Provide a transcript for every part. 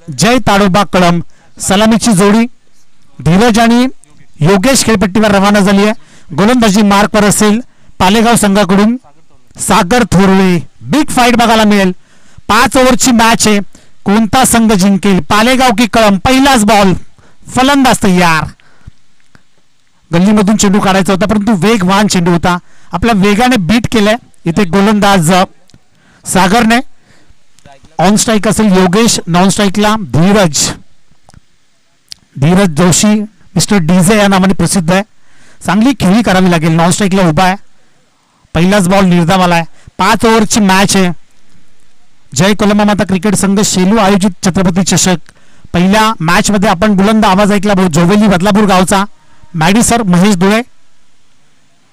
जय ताडोबा कळम सलामीची जोडी धीरज आणि योगेश खेळपट्टीवर रवाना झाली आहे. गोलंदाजी मार्कवर असेल पालेगाव संघाकडून सागर थोरवे. बिग फाईट बघायला मिळेल. 5 ओव्हरची मॅच आहे. कोणता संघ जिंकेल पालेगाव की कळम. पहिलाच बॉल फलंदाज तयार. गल्लीमधून चेंडू काढायचा होता परंतु वेगवान चेंडू होता. आपल्या वेगाने बीट केलाय इथे गोलंदाज सागरने. ऑन स्ट्राईक असेल योगेश, नॉन स्ट्राईकला धीरज जोशी मिस्टर डीजे या नावाने प्रसिद्ध आहे. चांगली खेळी करावी लागेल. नॉन स्ट्राईकला उभा आहे. पहिलाच बॉल निर्धावाला आहे. 5 ओव्हरची मॅच आहे. जय कोलमा माता क्रिकेट संघ शेलू आयोजित छत्रपती चषक. पहिल्या मॅच मध्ये आपण बुलंद आवाज ऐकला जोवेली बदलापूर गावचा. मॅडिसर महेश धुळे.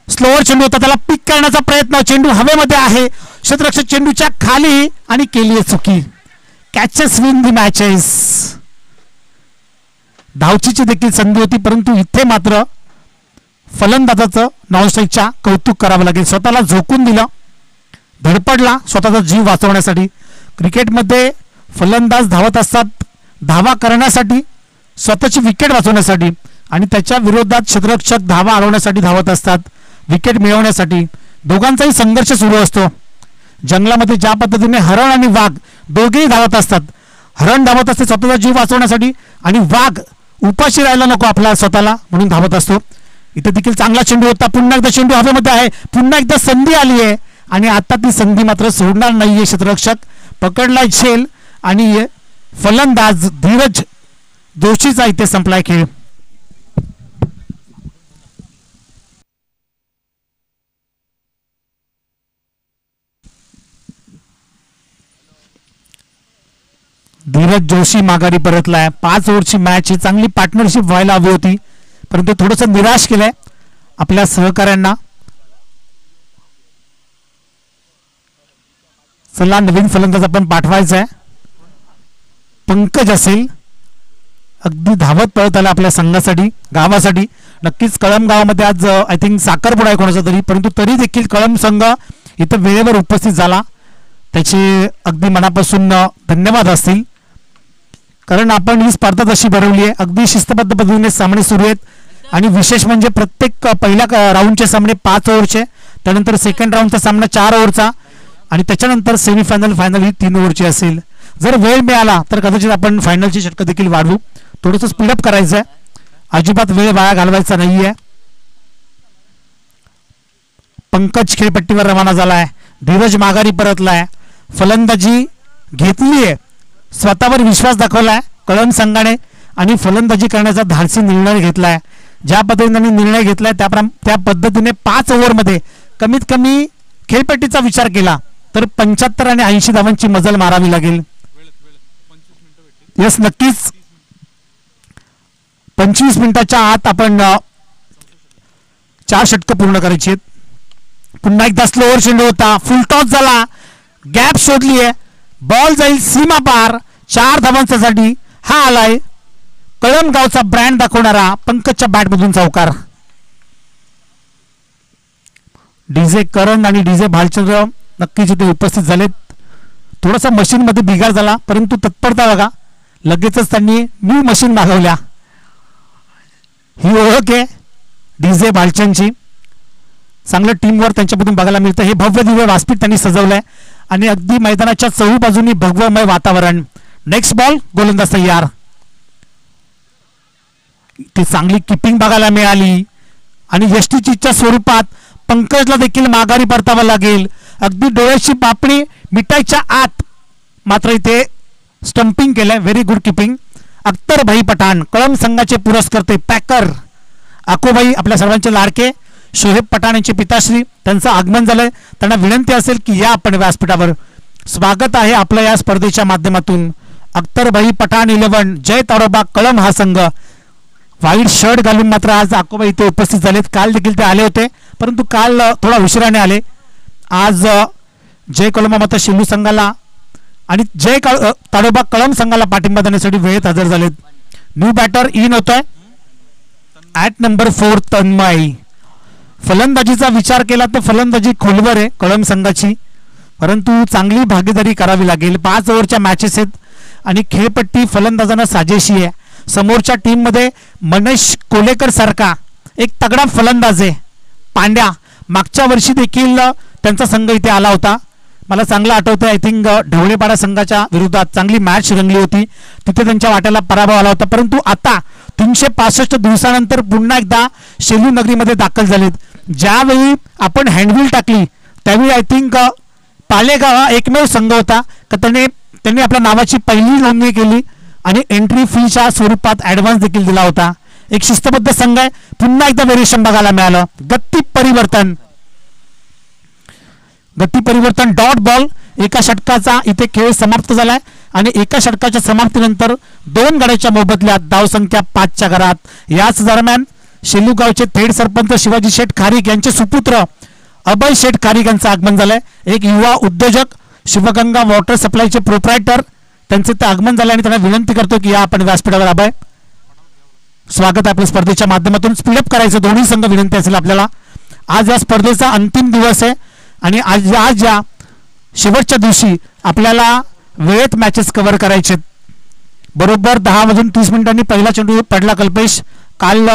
स्लोअर चेंडू होता त्याला पिक करण्याचा प्रयत्न. चेंडू हवेमध्ये आहे. क्षेत्ररक्षक चेंडूच्या खाली आणि केली आहे चुकी. Catches win the matches. धावचीची देखील संधी होती परंतु इथे मात्र फलंदाजाचं नॉन स्ट्राईकच्या कौतुक करावं लागेल. स्वतःला झोकून दिलं. धडपडला स्वतःचा जीव वाचवण्यासाठी. क्रिकेटमध्ये फलंदाज धावत असतात धावा करण्यासाठी, स्वतःची विकेट वाचवण्यासाठी आणि त्याच्या विरोधात क्षेत्ररक्षक धावा हरवण्यासाठी धावत असतात विकेट मिळवण्यासाठी. दोघांचाही संघर्ष सुरू असतो. जंगलामध्ये ज्या पद्धतीने हरण आणि वाघ दोघेही धावत असतात. हरण धावत असते स्वतःचा जीव वाचवण्यासाठी आणि वाघ उपाशी राहायला नको आपला स्वतःला म्हणून धावत असतो. इथे देखील चांगला चेंडू होता. पुन्हा एकदा चेंडू हवेमध्ये आहे. पुन्हा एकदा संधी आली आहे आणि आता ती संधी मात्र सोडणार नाहीये क्षेत्ररक्षक. पकडलाय झेल आणि फलंदाज धीरज जोशीचा इथे संपलाय खेळ. धीरज जोशी माघारी परतलाय. 5 ओव्हरची मॅच ही चांगली पार्टनरशिप व्हायला हवी होती परंतु थोडंसं निराश केलंय आपल्या सहकाऱ्यांना. चला नवीन फलंदाज आपण पाठवायचा आहे. पंकज असेल. अगदी धावत पळत आला आपल्या संघासाठी गावासाठी. नक्कीच कळम गावामध्ये आज आय थिंक साखरपुडा आहे कोणाचा तरी परंतु तरी देखील कळम संघ इथं वेळेवर उपस्थित झाला त्याचे अगदी मनापासून धन्यवाद असतील. कारण आपण ही स्पर्धा तशी भरवली आहे. अगदी शिस्तबद्ध पद्धतीने सामने सुरू आहेत आणि विशेष म्हणजे प्रत्येक पहिल्या राऊंडचे सामने 5 ओव्हरचे, त्यानंतर सेकंड राऊंडचा सामना 4 ओव्हरचा आणि त्याच्यानंतर सेमीफायनल फायनल ही 3 ओव्हरची असेल. जर वेळ मिळाला तर कदाचित आपण फायनलची षटकं देखील वाढवू. थोडंसं स्पीडअप करायचं आहे. अजिबात वेळ वाया घालवायचा नाहीये. पंकज खेळपट्टीवर रवाना झालाय. धीरज माघारी परतलाय. फलंदाजी घेतली आहे. स्वतःवर विश्वास दाखवलाय कळम संघाने आणि फलंदाजी करण्याचा धाडसी निर्णय घेतलाय. ज्या पद्धतीने निर्णय घेतलाय त्या पद्धतीने 5 ओव्हरमध्ये कमीत कमी खेळपट्टीचा विचार केला तर 75 आणि 80 धावांची मजल मारावी लागेल. यस नक्कीच 25 मिनिटाच्या आत आपण 4 षटकं पूर्ण करायची आहेत. पुन्हा एकदा स्लोअर चेंडू होता. फुल टॉस झाला. गॅप शोधली आहे. बॉल जाईल सीमा पार. 4 धावांसाठी हा आलाय कळम गावचा ब्रँड दाखवणारा पंकजच्या बॅटमधून चौकार. डीजे करण आणि डीजे भालचंद्र नक्कीच इथे उपस्थित झालेत. थोडासा मशीन मध्ये बिघाड झाला परंतु तत्परता बघा लगेचच त्यांनी न्यू मशीन मागवल्या. ही ओळख आहे डीजे भालचंदची. चांगलं टीमवर्क त्यांच्यामधून बघायला मिळतं. हे भव्य दिव्य व्यासपीठ त्यांनी सजवलंय आणि अगदी मैदानाच्या चहू बाजूनी भगवमय वातावरण. नेक्स्ट बॉल गोलंदाज तयार. ती चांगली किपिंग बघायला मिळाली आणि यष्टीच्या स्वरूपात पंकजला देखील माघारी परतावं लागेल. अगदी डोळ्याची पापणी मिठाईच्या आत मात्र इथे स्टंपिंग केलंय. Very good keeping. अख्तर भाई पठाण कळम संघाचे पुरस्कर्ते पॅकर आकोबाई आपल्या सर्वांचे लाडके शोहेब पठाण यांचे पिताश्री त्यांचं आगमन झालंय. त्यांना विनंती असेल की या आपण व्यासपीठावर. स्वागत आहे आपलं या स्पर्धेच्या माध्यमातून. अख्तर भाई पठाण 11 जय ताडोबा कळम हा संघ. व्हाईट शर्ट घालून मात्र आज आकोबाई इथे उपस्थित झालेत. काल देखील ते आले होते परंतु काल थोडा उशिराने आले. आज जय कोलमा माता शेलू संघाला आणि जय ताडोबा कळम संघाला पाठिंबा देण्यासाठी वेळेत हजर झालेत. न्यू बॅटर इन होतोय ॲट नंबर 4 तन्मय. फलंदाजीचा विचार केला तर फलंदाजी खोलवर आहे कळम संघाची परंतु चांगली भागीदारी करावी लागेल. 5 ओव्हरच्या मॅचेस आहेत आणि खेळपट्टी फलंदाजांना साजेशी आहे. समोरच्या टीममध्ये मनीष कोलेकर सारखा एक तगडा फलंदाज आहे पांड्या. मागच्या वर्षी देखील त्यांचा संघ इथे आला होता. मला चांगलं आठवतं. आय थिंक ढवळेपाडा संघाच्या विरोधात चांगली मॅच रंगली होती. तिथे त्यांच्या वाट्याला पराभव आला होता. परंतु आता 365 दिवसानंतर पुन्हा एकदा शेलू नगरीमध्ये दाखल झालेत. ज्यावेळी आपण हँडविल टाकली त्यावेळी आय थिंक पालेगाव हा एकमेव संघ होता का त्यांनी आपल्या नावाची पहिली नोंदणी केली आणि एंट्री फीच्या स्वरूपात ॲडव्हान्स देखील दिला होता. एक शिस्तबद्ध संघ आहे. पुन्हा एकदा व्हेरिएशन बघायला मिळालं. गती परिवर्तन डॉट बॉल. एका षटकाचा इथे खेळ समाप्त झालाय आणि एका षटकाच्या समाप्तीनंतर 2 गड्याच्या मोबदल्यात धावसंख्या 5च्या घरात. याच दरम्यान शेलूगावचे थेट सरपंच शिवाजी शेठ खारीक यांचे सुपुत्र अभय शेठ खारीक यांचं आगमन झालंय. एक युवा उद्योजक शिवगंगा वॉटर सप्लायचे प्रोप्रायटर त्यांचे ते आगमन झालं आणि त्यांना विनंती करतो की या आपण व्यासपीठावर. अभय स्वागत आहे आपल्या स्पर्धेच्या माध्यमातून. स्पीडअप करायचं दोन्ही संघ विनंती असेल आपल्याला. आज या स्पर्धेचा अंतिम दिवस आहे आणि आज या शेवटच्या दिवशी आपल्याला वेळेत मॅचेस कव्हर करायचे. बरोबर 10:30 पहिला चेंडू पडला कल्पेश. काल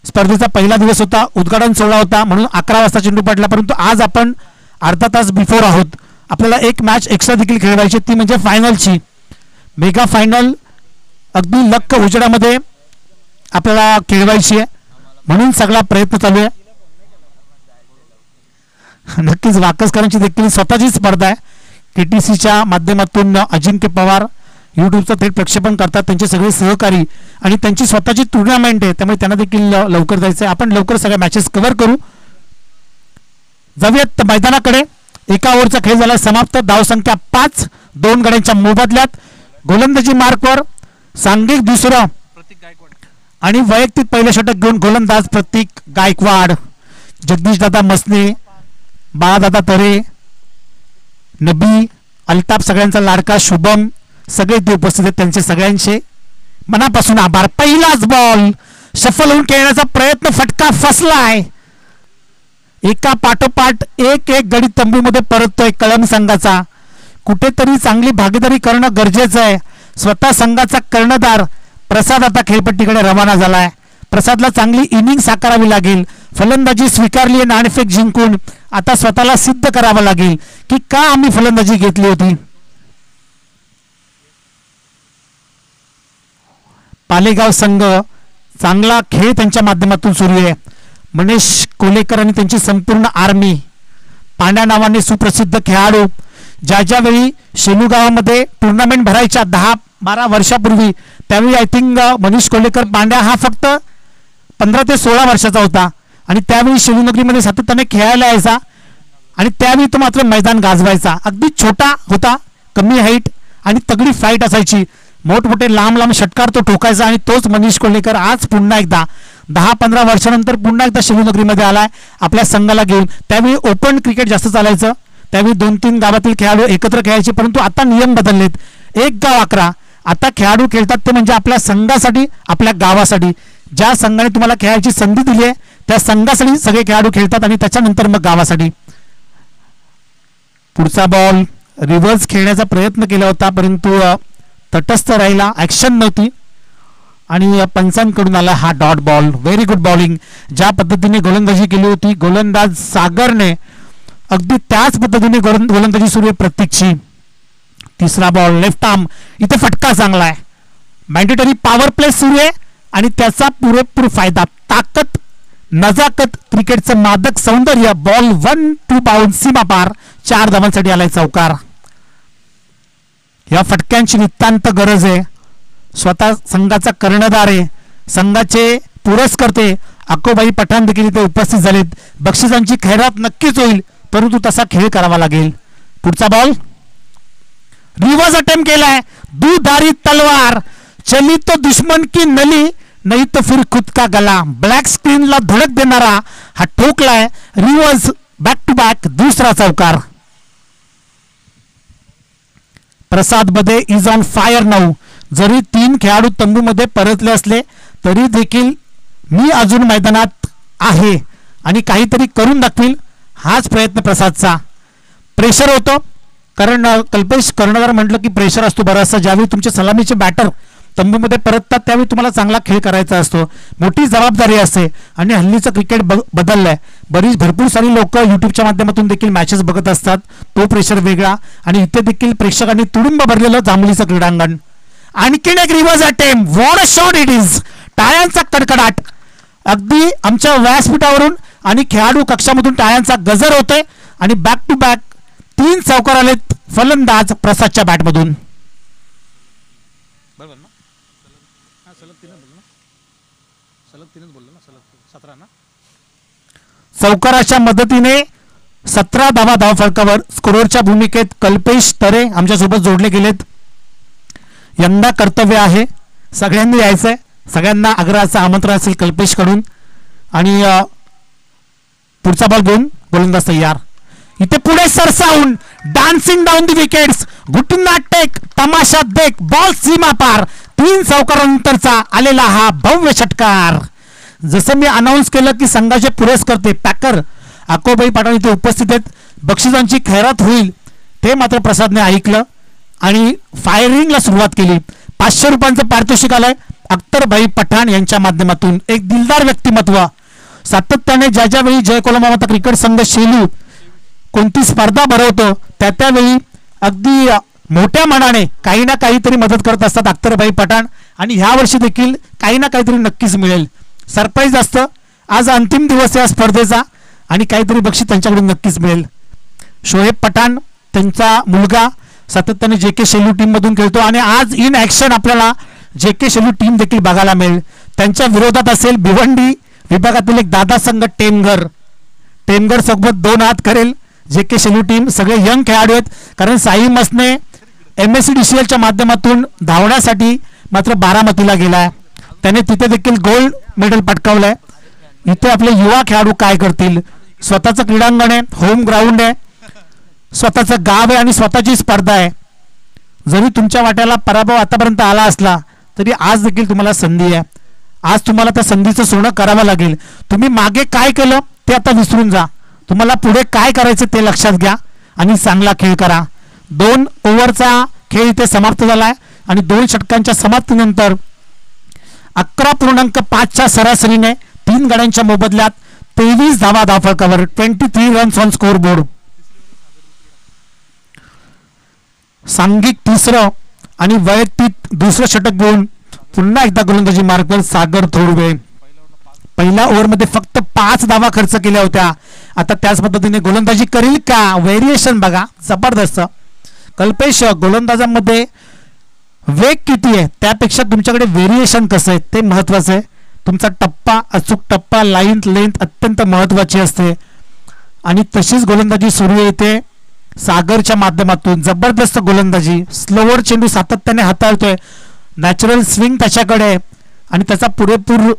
स्पर्धेचा पहिला दिवस होता. उद्घाटन सोहळा होता म्हणून 11 वाजता चेंडू पडला. परंतु आज आपण अर्धा तास बिफोर आहोत. आपल्याला एक मॅच एक्स्ट्रा देखील खेळवायची ती म्हणजे फायनलची मेगा फायनल. अगदी लक्क उजेडामध्ये आपल्याला खेळवायची आहे म्हणून सगळा प्रयत्न चालू आहे. नक्कीच वाकसकरांची देखील स्वतःची स्पर्धा आहे. KTCच्या माध्यमातून अजिंक्य पवार यूट्यूबचं थेट प्रक्षेपण करतात. त्यांचे सगळे सहकारी आणि त्यांची स्वतःची टुर्नामेंट आहे त्यामुळे त्यांना देखील लवकर जायचं आहे. आपण लवकर सगळ्या मॅचेस कव्हर करू. जाऊयात मैदानाकडे. एका ओव्हरचा खेळ झाला समाप्त. धावसंख्या 5. 2 गड्यांच्या मोबदल्यात गोलंदाजी मार्कवर सांघिक दुसरं आणि वैयक्तिक पहिलं षटक घेऊन गोलंदाज प्रतीक गायकवाड, जगदीश दादा मसने, बाळादादा तरे, नबी, अल्ताफ सगळ्यांचा लाडका शुभम सगळे ते उपस्थित आहेत. त्यांचे सगळ्यांचे मनापासून आभार. पहिलाच बॉल सफल होऊन खेळण्याचा प्रयत्न. फटका फसलाय. एका पाठोपाठ एक गडी तंबूमध्ये परततोय कळम संघाचा. कुठेतरी चांगली भागीदारी करणं गरजेचं आहे. स्वतः संघाचा कर्णधार प्रसाद आता खेळपट्टीकडे रवाना झालाय. प्रसादला चांगली इनिंग साकारावी लागेल. फलंदाजी स्वीकारली आहे नाणेफेक जिंकून. आता स्वतःला सिद्ध करावं लागेल की का आम्ही फलंदाजी घेतली होती. पालेगाव संघ चांगला खेळ त्यांच्या माध्यमातून सुरू आहे. मनीष कोलेकर आणि त्यांची संपूर्ण आर्मी. पांड्या नावाने सुप्रसिद्ध खेळाडू. ज्या वेळी शेलूगावामध्ये टुर्नामेंट भरायच्या 10-12 वर्षापूर्वी त्यावेळी आय थिंक मनीष कोलेकर पांड्या हा फक्त 15 ते 16 वर्षाचा होता आणि त्यावेळी शेलूनगरीमध्ये सातत्याने खेळायला यायचा आणि त्यावेळी तो मात्र मैदान गाजवायचा. अगदी छोटा होता, कमी हाईट आणि तगडी फाईट असायची. मोठमोठे लांब षटकार तो ठोकायचा आणि तोच मनीष कोलेकर आज पुन्हा एकदा 10-15 वर्षानंतर पुन्हा एकदा शेलूनगरीमध्ये आलाय आपल्या संघाला घेऊन. त्यावेळी ओपन क्रिकेट जास्त चालायचं. त्यावेळी 2-3 गावातील खेळाडू एकत्र खेळायचे. परंतु आता नियम बदललेत. 1 गाव 11. आता खेळाडू खेळतात ते म्हणजे आपल्या संघासाठी, आपल्या गावासाठी. ज्या संघाने तुम्हाला खेळायची संधी दिली आहे त्या संघासाठी सगळे खेळाडू खेळतात आणि त्याच्यानंतर मग गावासाठी. पुढचा बॉल रिव्हर्स खेळण्याचा प्रयत्न केला होता परंतु तटस्थ राहिला. ऍक्शन नव्हती आणि पंचांकडून आला हा dot ball. Very good bowling. ज्या पद्धतीने गोलंदाजी केली होती गोलंदाज सागरने अगदी त्याच पद्धतीने गोलंदाजी सुरू आहे प्रत्येकची. तिसरा बॉल लेफ्ट आर्म. इथे फटका चांगला आहे. मॅन्डेटरी पॉवर प्ले सुरू आहे आणि त्याचा पुरेपूर फायदा. ताकद, नजाकत, क्रिकेटचं मादक सौंदर्य. बॉल 1-2 बाउन्स सीमा पार. 4 धावांसाठी आलाय चौकार. या फटक्यांची नितांत गरज आहे. स्वतः संघाचा कर्णधार आहे. संघाचे पुरस्कर्ते अक्कोबाई पठाण देखील इथे उपस्थित झालेत. बक्षिसांची खैरात नक्कीच होईल परंतु तसा खेळ करावा लागेल. पुढचा बॉल रिव्हर्स अटेम्प्ट केलाय. दुधारी तलवार. चली तो दुश्मन की नली नहीं तो फिर खुद का गला. ब्लॅक स्क्रीनला धडक देणारा हा ठोकलाय. Reverse back to back. दुसरा चौकार. प्रसाद बदे इज ऑन फायर नाऊ. जरी 3 खेळाडू तंबूमध्ये परतले असले तरी देखील मी अजून मैदानात आहे आणि काहीतरी करून दाखवील हाच प्रयत्न प्रसादचा. प्रेशर होतो कारण कल्पेश कर्णधार म्हटलं की प्रेशर असतो बराचसा. ज्यावेळी तुमचे सलामीचे बॅटर तंबूमध्ये परततात त्यावेळी तुम्हाला चांगला खेळ करायचा असतो, मोठी जबाबदारी असते. आणि हल्लीचं क्रिकेट बदललंय, भरपूर सारी लोक युट्यूबच्या माध्यमातून देखील मॅचेस बघत असतात, तो प्रेशर वेगळा. आणि इथे देखील प्रेक्षकांनी तुडुंब भरलेलं जांभलीचं क्रीडांगण. आणखीन एक reverse attempt, what a shot it is. टाळ्यांचा कडकडाट अगदी आमच्या व्यासपीठावरून आणि खेळाडू कक्षामधून टाळ्यांचा गजर होतोय. आणि बॅक टू बॅक 3 चौकार आलेत फलंदाज प्रसादच्या बॅटमधून. चौकाराच्या मदतीने 17 धावा धावफलकावर. स्कोररच्या भूमिकेत कल्पेश तरे आमच्यासोबत जोडले गेलेत. यंदा कर्तव्य आहे, सगळ्यांनी यायचंय, सगळ्यांना आग्रहाचं आमंत्रण असेल कल्पेश कडून. आणि पुढचा बॉल घेऊन गोलंदाज तयार. इथे पुढे सरसावून डान्सिंग डाऊन दी विकेट्स, घुटना टेक, तमाशा देख, बॉल सीमा पार. 3 चौकारानंतरचा आलेला हा भव्य षटकार. जसं मी अनाऊन्स केलं की संघाचे पुरस्कर्ते पॅकर अकोबाई पाटील इथे उपस्थित आहेत, बक्षिसांची खैरात होईल, ते मात्र प्रसादने ऐकलं आणि फायरिंगला सुरुवात केली. 500 रुपयांचं पारितोषिक आलंय अख्तरभाई पठाण यांच्या माध्यमातून. एक दिलदार व्यक्तिमत्व. सातत्याने ज्या ज्यावेळी जय कोलमामाता क्रिकेट संघ शेलू कोणती स्पर्धा भरवतो त्यावेळी अगदी मोठ्या मनाने काही ना काहीतरी मदत करत असतात अख्तरभाई पठाण. आणि ह्या वर्षी देखील काही ना काहीतरी नक्कीच मिळेल. सरप्राईज असतं. आज अंतिम दिवस या स्पर्धेचा आणि काहीतरी बक्षीस त्यांच्याकडून नक्कीच मिळेल. शोएब पठाण त्यांचा मुलगा सातत्याने JK शेलू टीम मधून खेळतो आणि आज इन ॲक्शन आपल्याला JK शेलू टीम देखील बघायला मिळेल. त्यांच्या विरोधात असेल भिवंडी विभागातील एक दादा संघ टेमघर सोबत 2 हात करेल JK शेलू टीम. सगळे यंग खेळाडू आहेत, कारण साई मसने MSCDCLच्या माध्यमातून धावण्यासाठी मात्र बारामतीला गेलाय, त्याने तिथे देखील गोल्ड मेडल पटकावलंय. इथे आपले युवा खेळाडू काय करतील. स्वतःचं क्रीडांगण आहे, होम ग्राउंड आहे, स्वतःचं गाव आहे आणि स्वतःची स्पर्धा आहे. जरी तुमच्या वाट्याला पराभव आतापर्यंत आला असला तरी आज देखील तुम्हाला संधी आहे. आज तुम्हाला त्या संधीचं सोनं करावं लागेल. तुम्ही मागे काय केलं ते आता विसरून जा, तुम्हाला पुढे काय करायचं ते लक्षात घ्या आणि चांगला खेळ करा. 2 ओव्हरचा खेळ इथे समाप्त झालाय आणि 2 षटकांच्या समाप्तीनंतर 11.5च्या सरासरीने 3 गड्यांच्या मोबदल्यात 23 धावा धावफलकावर. 23 रन्स ऑन स्कोर बोर्ड. सांघिक 3रं आणि वैयक्तिक 2रं षटक घेऊन पुन्हा एकदा गोलंदाजी मार्कवर सागर थोरवे. पहिल्या ओव्हरमध्ये फक्त 5 धावा खर्च केल्या होत्या. आता त्याच पद्धतीने गोलंदाजी करील का. व्हेरिएशन बघा जबरदस्त. कल्पेश गोलंदाजांमध्ये वेग किती आहे त्यापेक्षा तुमच्याकडे व्हेरिएशन कसं आहे ते महत्वाचं आहे. तुमचा टप्पा, अचूक टप्पा, लाईन लेंथ अत्यंत महत्वाची असते आणि तशीच गोलंदाजी सुरू येते सागरच्या माध्यमातून. जबरदस्त गोलंदाजी. स्लोवर चेंडू सातत्याने हाताळतोय, नॅचरल स्विंग त्याच्याकडे आणि त्याचा पुरेपूर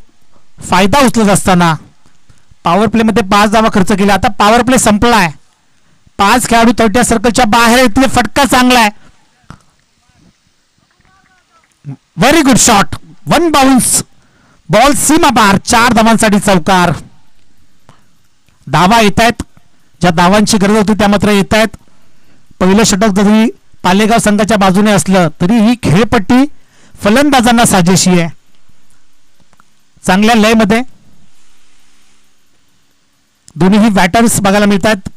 फायदा उचलत असताना पॉवर प्लेमध्ये 5 धावा खर्च केल्या. आता पॉवर प्ले संपलाय, 5 खेळाडू 30 सर्कलच्या बाहेर येतील. फटका चांगला आहे, very good shot, 1 bounce, ball सीमा बार. 4 धावांसाठी चौकार. धावा येत आहेत, ज्या धावांची गरज होती त्या मात्र येत आहेत. पहिलं षटक जरी पालेगाव संघाच्या बाजूने असलं तरी ही खेळपट्टी फलंदाजांना साजेशी आहे. चांगल्या लयमध्ये दोन्ही बॅटर्स बघायला मिळतात.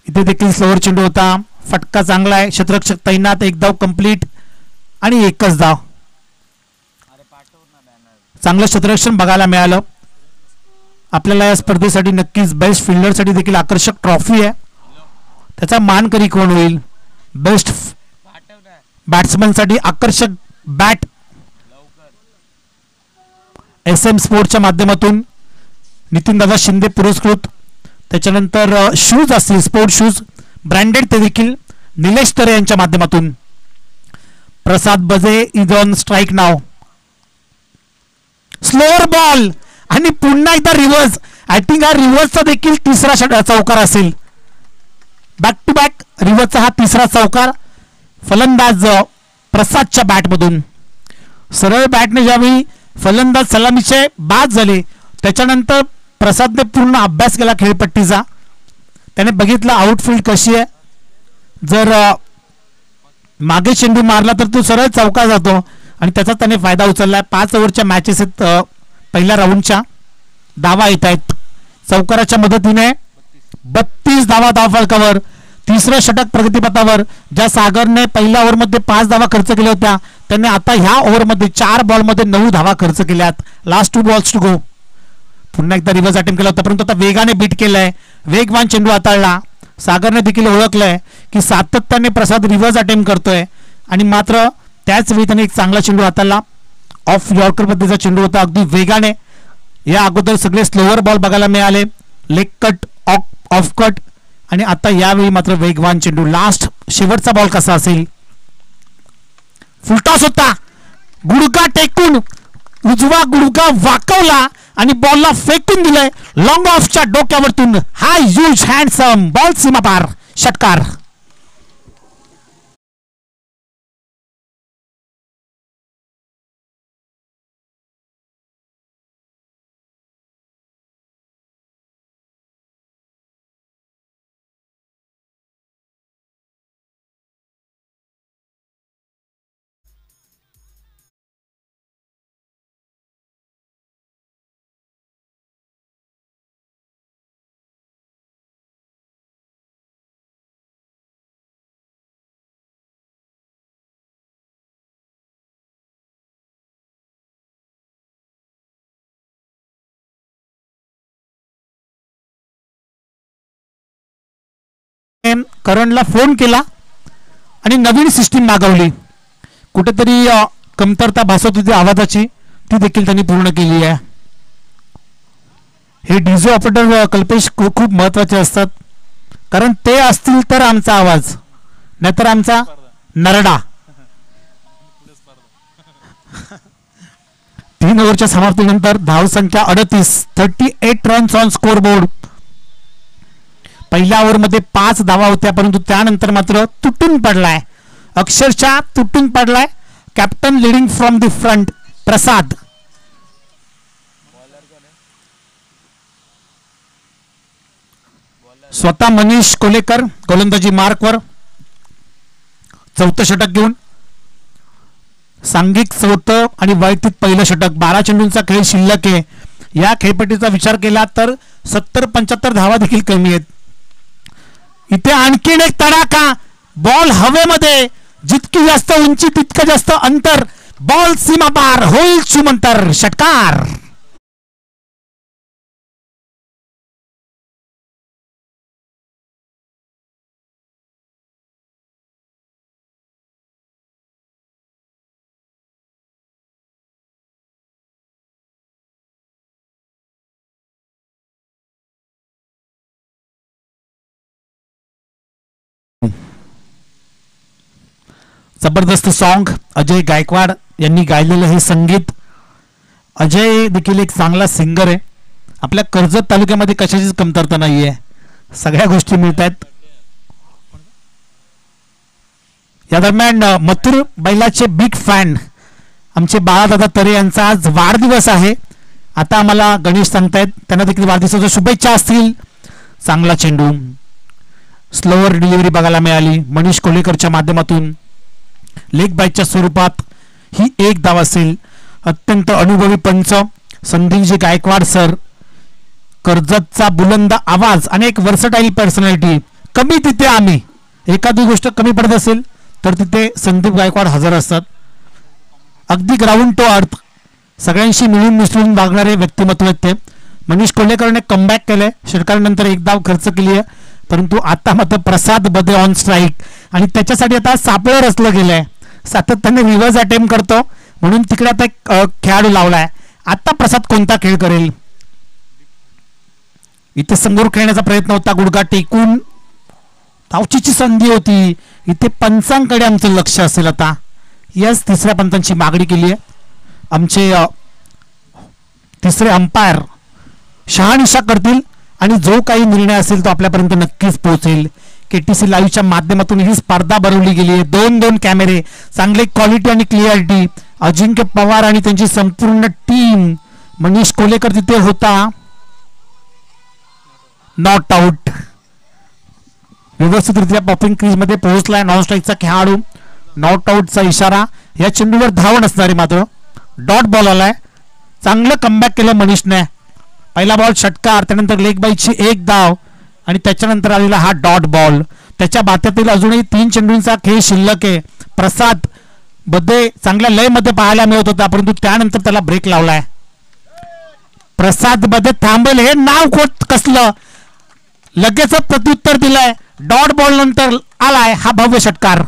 इथे देखील स्लोअर चेंडू होता, फटका चांगला आहे, क्षेत्ररक्षक तैनात, 1 धाव कंप्लीट आणि 1च धाव. चांगलं क्षेत्ररक्षण बघायला मिळालं. आपल्याला या स्पर्धेसाठी नक्कीच बेस्ट फिल्डरसाठी देखील आकर्षक ट्रॉफी आहे. त्याचा मानकरी कोण होईल. बेस्ट बॅट्समन साठी आकर्षक बॅट SM स्पोर्ट्सच्या माध्यमातून नितीनदादा शिंदे पुरस्कृत. त्याच्यानंतर शूज असतील, स्पोर्ट शूज ब्रँडेड, ते देखील निलेश तरे यांच्या माध्यमातून. प्रसाद बजे is on strike now. Slower ball आणि पुन्हा एकदा रिव्हर्स. आय थिंक हा रिव्हर्सचा देखील 3रा चौकार असेल. बॅक टू बॅक रिव्हर्सचा हा 3रा चौकार फलंदाज प्रसादच्या बॅटमधून. सरळ बॅटने ज्यावेळी फलंदाज सलामीचे बाद झाले त्याच्यानंतर प्रसादने पूर्ण अभ्यास केला खेळपट्टीचा. त्याने बघितलं आउटफील्ड कशी आहे, जर मागे चेंडू मारला तर तो सरळ चौका जातो आणि त्याचा त्याने फायदा उचललाय. 5 ओव्हरच्या मॅचेस आहेत पहिल्या राऊंडच्या. धावा येत आहेत चौकाराच्या मदतीने. 32 धावा धावफलकावर. तिसरं षटक प्रगतीपथावर. ज्या सागरने पहिल्या ओव्हरमध्ये 5 धावा खर्च केल्या होत्या त्याने आता ह्या ओव्हरमध्ये 4 बॉलमध्ये 9 धावा खर्च केल्यात. Last 2 balls to go. पुन्हा एकदा रिव्हर्स अटेम्प्ट केला होता परंतु आता वेगाने बीट केलाय. वेगवान चेंडू हाताळला. सागरने देखील ओळखलंय की सातत्याने प्रसाद रिव्हर्स अटेम्प्ट करतोय आणि मात्र त्याच वेळी त्याने एक चांगला चेंडू हाताळला. ऑफ यॉर्कर पद्धतीचा चेंडू होता अगदी वेगाने. या अगोदर सगळे स्लोअर बॉल बघायला मिळाले. लेग कट, ऑफ कट आणि आता यावेळी मात्र वेगवान चेंडू. लास्ट शेवटचा बॉल कसा असेल. फुलटॉस होता. गुडघा टेकून उजवा गुडघा वाकवला आणि बॉलला फेकून दिलंय लॉंग ऑफच्या डोक्यावरतून. हा ह्यूज हँडसम बॉल सीमा पार. षटकार. करणला फोन केला आणि नवीन सिस्टीम मागवली. कुठेतरी कमतरता भासत होती आवाजाची, ती देखील त्यांनी पूर्ण केली आहे. हे डीजे ऑपरेटर कल्पेश खूप महत्वाचे असतात कारण ते असतील तर आमचा आवाज, नाहीतर आमचा नरडा. 3 ओव्हरच्या समाप्तीनंतर धावसंख्या 38 रन्स ऑन स्कोर बोर्ड. पहिल्या ओव्हरमध्ये 5 धावा होत्या परंतु त्यानंतर मात्र तुटून पडलाय, अक्षरशः तुटून पडलाय. Captain leading from the front Prasad. स्वतः मनीष कोलेकर गोलंदाजी मार्कवर. चौथं षटक घेऊन सांघिक 4थं आणि वैयक्तिक पहिलं षटक. 12 चेंडूंचा खेळ शिल्लक आहे. या खेळपट्टीचा विचार केला तर 70-75 धावा देखील कमी आहेत. इथे आणखीन एक तडाखा. बॉल हवेमध्ये, जितकी जास्त उंची तितकं जास्त अंतर. बॉल सीमा पार होईल सुमंतर. षटकार. जबरदस्त सॉन्ग अजय गायकवाड यांनी गायलेलं हे संगीत. अजय देखील एक चांगला सिंगर आहे. आपल्या कर्जत तालुक्यामध्ये कशाचीच कमतरता नाहीये, सगळ्या गोष्टी मिळत आहेत. या दरम्यान मथुर बैलाचे बिग फॅन आमचे बाळादादा तरे यांचा आज वाढदिवस आहे. आता आम्हाला गणेश सांगतायत, त्यांना देखील वाढदिवसाच्या शुभेच्छा असतील. चांगला चेंडू, स्लोअर डिलिव्हरी बघायला मिळाली मनीष कोलेकरच्या माध्यमातून. लेग बाईटच्या स्वरूपात ही एक धाव असेल. अत्यंत अनुभवी पंच संदीपजी गायकवाड सर. कर्जतचा बुलंद आवाज, अनेक वर्सटाईल पर्सनॅलिटी. कमी तिथे आम्ही, एखादी गोष्ट कमी पडत असेल तर तिथे संदीप गायकवाड हजर असतात. अगदी ग्राउंड टू अर्थ सगळ्यांशी मिळून मिसळून वागणारे व्यक्तिमत्व आहेत ते. मनीष कोल्हेकरने कमबॅक केलंय. षटकारानंतर एक धाव खर्च केली आहे परंतु आता मात्र प्रसाद बदे ऑन स्ट्राईक आणि त्याच्यासाठी आता सापळं रचलं गेलंय. सातत्याने रिव्हर्स अटेम्प्ट करतो म्हणून तिकडे आता एक खेळाडू लावलाय. आता प्रसाद कोणता खेळ करेल. इथे समोर खेळण्याचा प्रयत्न होता, गुडघा टेकून धावचीची संधी होती. इथे पंचांकडे आमचं लक्ष असेल आता. यस, तिसऱ्या पंचांची मागणी केली आहे. आमचे तिसरे अंपायर शहानिशा करतील आणि जो काही निर्णय असेल तो आपल्यापर्यंत नक्कीच पोहोचेल. केटीसी लाईव्हच्या माध्यमातून ही स्पर्धा भरवली गेली आहे. 2-2 कॅमेरे, चांगले क्वालिटी आणि क्लिअरिटी. अजिंक्य पवार आणि त्यांची संपूर्ण टीम. मनीष कोलेकर तिथे होता. Not out. व्यवस्थितरित्या पॉपिंग क्रीज मध्ये पोहोचलाय नॉन स्ट्राईकचा खेळाडू. नॉट आउटचा इशारा. या चेंडूवर धाव नसणारे मात्र डॉट बॉल आलाय. चांगलं कमबॅक केलं मनीषने. पहिला बॉल षटकार, त्यानंतर लेग बाईची एक धाव आणि त्याच्यानंतर आलेला हा डॉट बॉल. त्याच्या बात्यातील अजूनही 3 चेंडूंचा खेळ शिल्लक आहे. प्रसाद मध्ये चांगल्या लय मध्ये पाहायला मिळत होता परंतु त्यानंतर त्याला ब्रेक लावलाय. प्रसाद मध्ये थांबेल हे नाव कसलं, लगेच प्रत्युत्तर दिलंय. डॉट बॉल नंतर आलाय हा भव्य षटकार.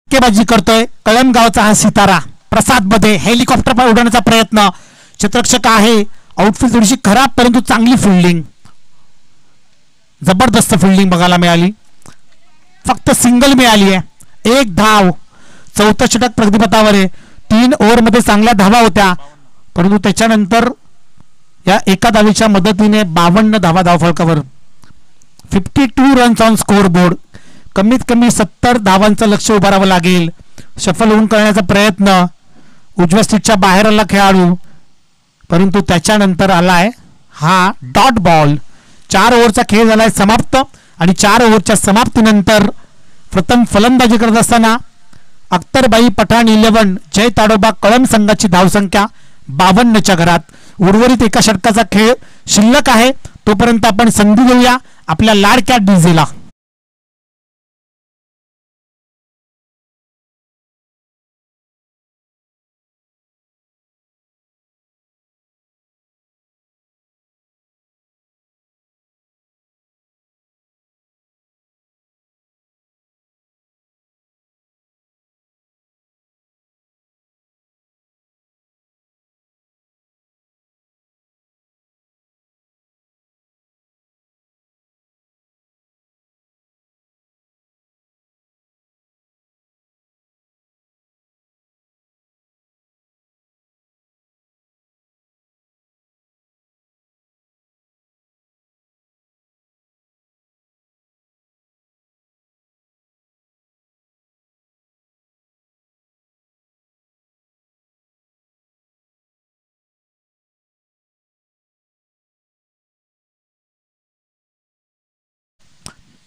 बाजी करतोय कळमगावचा हा सितारा. प्रसाद मध्ये हेलिकॉप्टर उडवण्याचा प्रयत्न. क्षेत्ररक्षक आहे. आउटफील्ड थोडीशी खराब परंतु चांगली फिल्डिंग. जबरदस्त फिल्डिंग बघायला मिळाली. फक्त सिंगल मिळाली आहे. एक धाव. चौथं षटक प्रतिपथावर आहे. 3 ओव्हरमध्ये चांगल्या धावा होत्या परंतु त्याच्यानंतर या एका धावेच्या मदतीने 52 धावा धावफलकावर. 52 रन्स ऑन स्कोर बोर्ड. कमीत कमी 70 धावांचं लक्ष उभारावं लागेल. सफल होऊन करण्याचा प्रयत्न. उजव्या स्टिकच्या बाहेर आला खेळाडू परंतु त्याच्यानंतर आलाय हा डॉट बॉल. 4 ओव्हरचा खेळ झालाय समाप्त आणि 4 ओव्हरच्या समाप्तीनंतर प्रथम फलंदाजी करत असताना अख्तरबाई पठाण 11 जय ताडोबा कळम संघाची धावसंख्या 52च्या घरात. उर्वरित एका षटकाचा खेळ शिल्लक आहे. तोपर्यंत आपण संधी देऊया आपल्या लाडक्या डीजेला.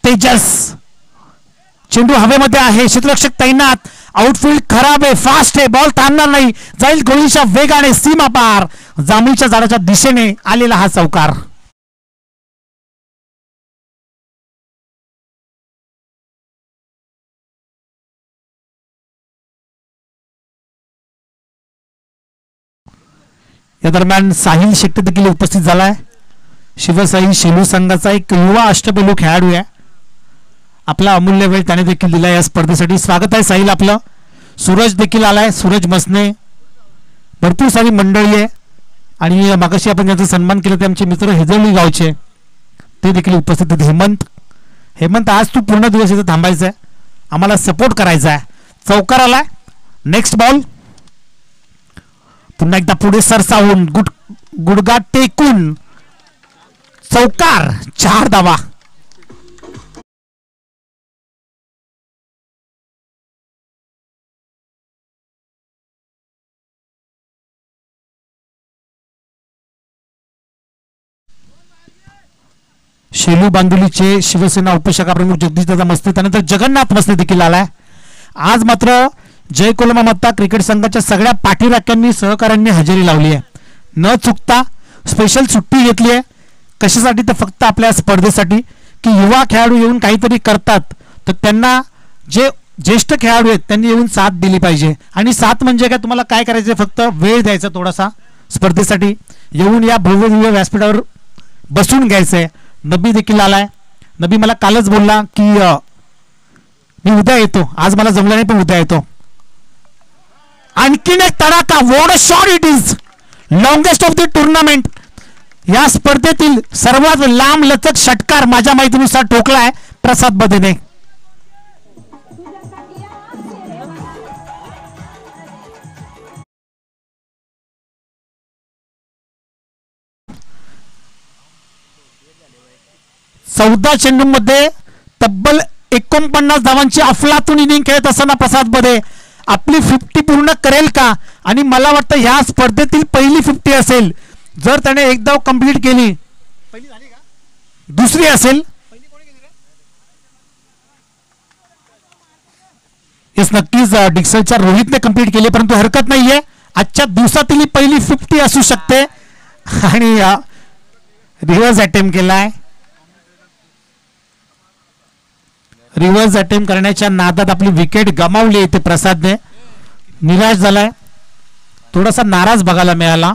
तेजस चेंडू हवेमध्ये आहे. क्षेत्ररक्षक तैनात. आउटफील्ड खराब आहे. फास्ट आहे. बॉल थांबणार नाही. जाईल गोळीच्या वेगाने सीमा पार. जांभळीच्या झाडाच्या दिशेने आलेला हा चौकार. या दरम्यान साहिल शेट्टी देखील उपस्थित झालाय. शिवसाई शेलू संघाचा एक युवा अष्टपैलू खेळाडू आहे. आपला अमूल्य वेळ त्याने देखील दिला या स्पर्धेसाठी. स्वागत आहे साहिल आपलं. सूरज देखील आलाय. सूरज मसने. भरपूर सारी मंडळी आहे आणि मागाशी आपण ज्यांचा सन्मान केला ते आमचे मित्र हेजवली गावचे ते देखील उपस्थित आहेत. हेमंत आज तू पूर्ण दिवस इथे थांबायचं आहे. आम्हाला सपोर्ट करायचा आहे. चौकार आलाय. Next ball. पुन्हा एकदा पुढे सरसावून गुडगा टेकून चौकार. 4 धावा. शेलू बांदुलीचे शिवसेना उपशाखा प्रमुख जगदीशदादा मस्ते त्यानंतर जगन्नाथ मस्ते देखील आलाय. आज मात्र जय कोलमा मत्ता क्रिकेट संघाच्या सगळ्या पाठीराख्यांनी सहकाऱ्यांनी हजेरी लावली आहे. न चुकता स्पेशल सुट्टी घेतली आहे. कशासाठी तर फक्त आपल्या स्पर्धेसाठी की युवा खेळाडू येऊन काहीतरी करतात तर त्यांना जे ज्येष्ठ खेळाडू आहेत त्यांनी येऊन साथ दिली पाहिजे. आणि साथ म्हणजे काय तुम्हाला काय करायचं फक्त वेळ द्यायचा थोडासा स्पर्धेसाठी येऊन या भव्य दिव्य व्यासपीठावर बसून घ्यायचंय. नबी देखील आलाय. नबी मला कालच बोलला की मी उद्या येतो. आज मला जमलं नाही पण उद्या येतो. आणखीन एक तडाखा. What a shot it is. Longest of the tournament. या स्पर्धेतील सर्वात लांब लचक षटकार माझ्या माहितीनुसार ठोकलाय प्रसाद बदेने. 14 चेंडूमध्ये तब्बल 49 धावांची अफलातून इनिंग खेळत असताना प्रसाद बदे आपली 50 पूर्ण करेल का? आणि मला वाटतं ह्या स्पर्धेतील पहिली 50 असेल. जर त्याने एक धाव कंप्लीट केली, दुसरी असेल. येस, नक्कीच डिक्सलच्या रोहितने कंप्लीट केली, परंतु हरकत नाहीये. आजच्या दिवसातील पहिली 50 असू शकते. आणि रिव्हर्स अटेम्प्ट केलाय. रिव्हर्स अटेम्प्ट करण्याच्या नादात आपली विकेट गमावली इथे प्रसादने. निराश झालाय, थोडासा नाराज बघायला मिळाला.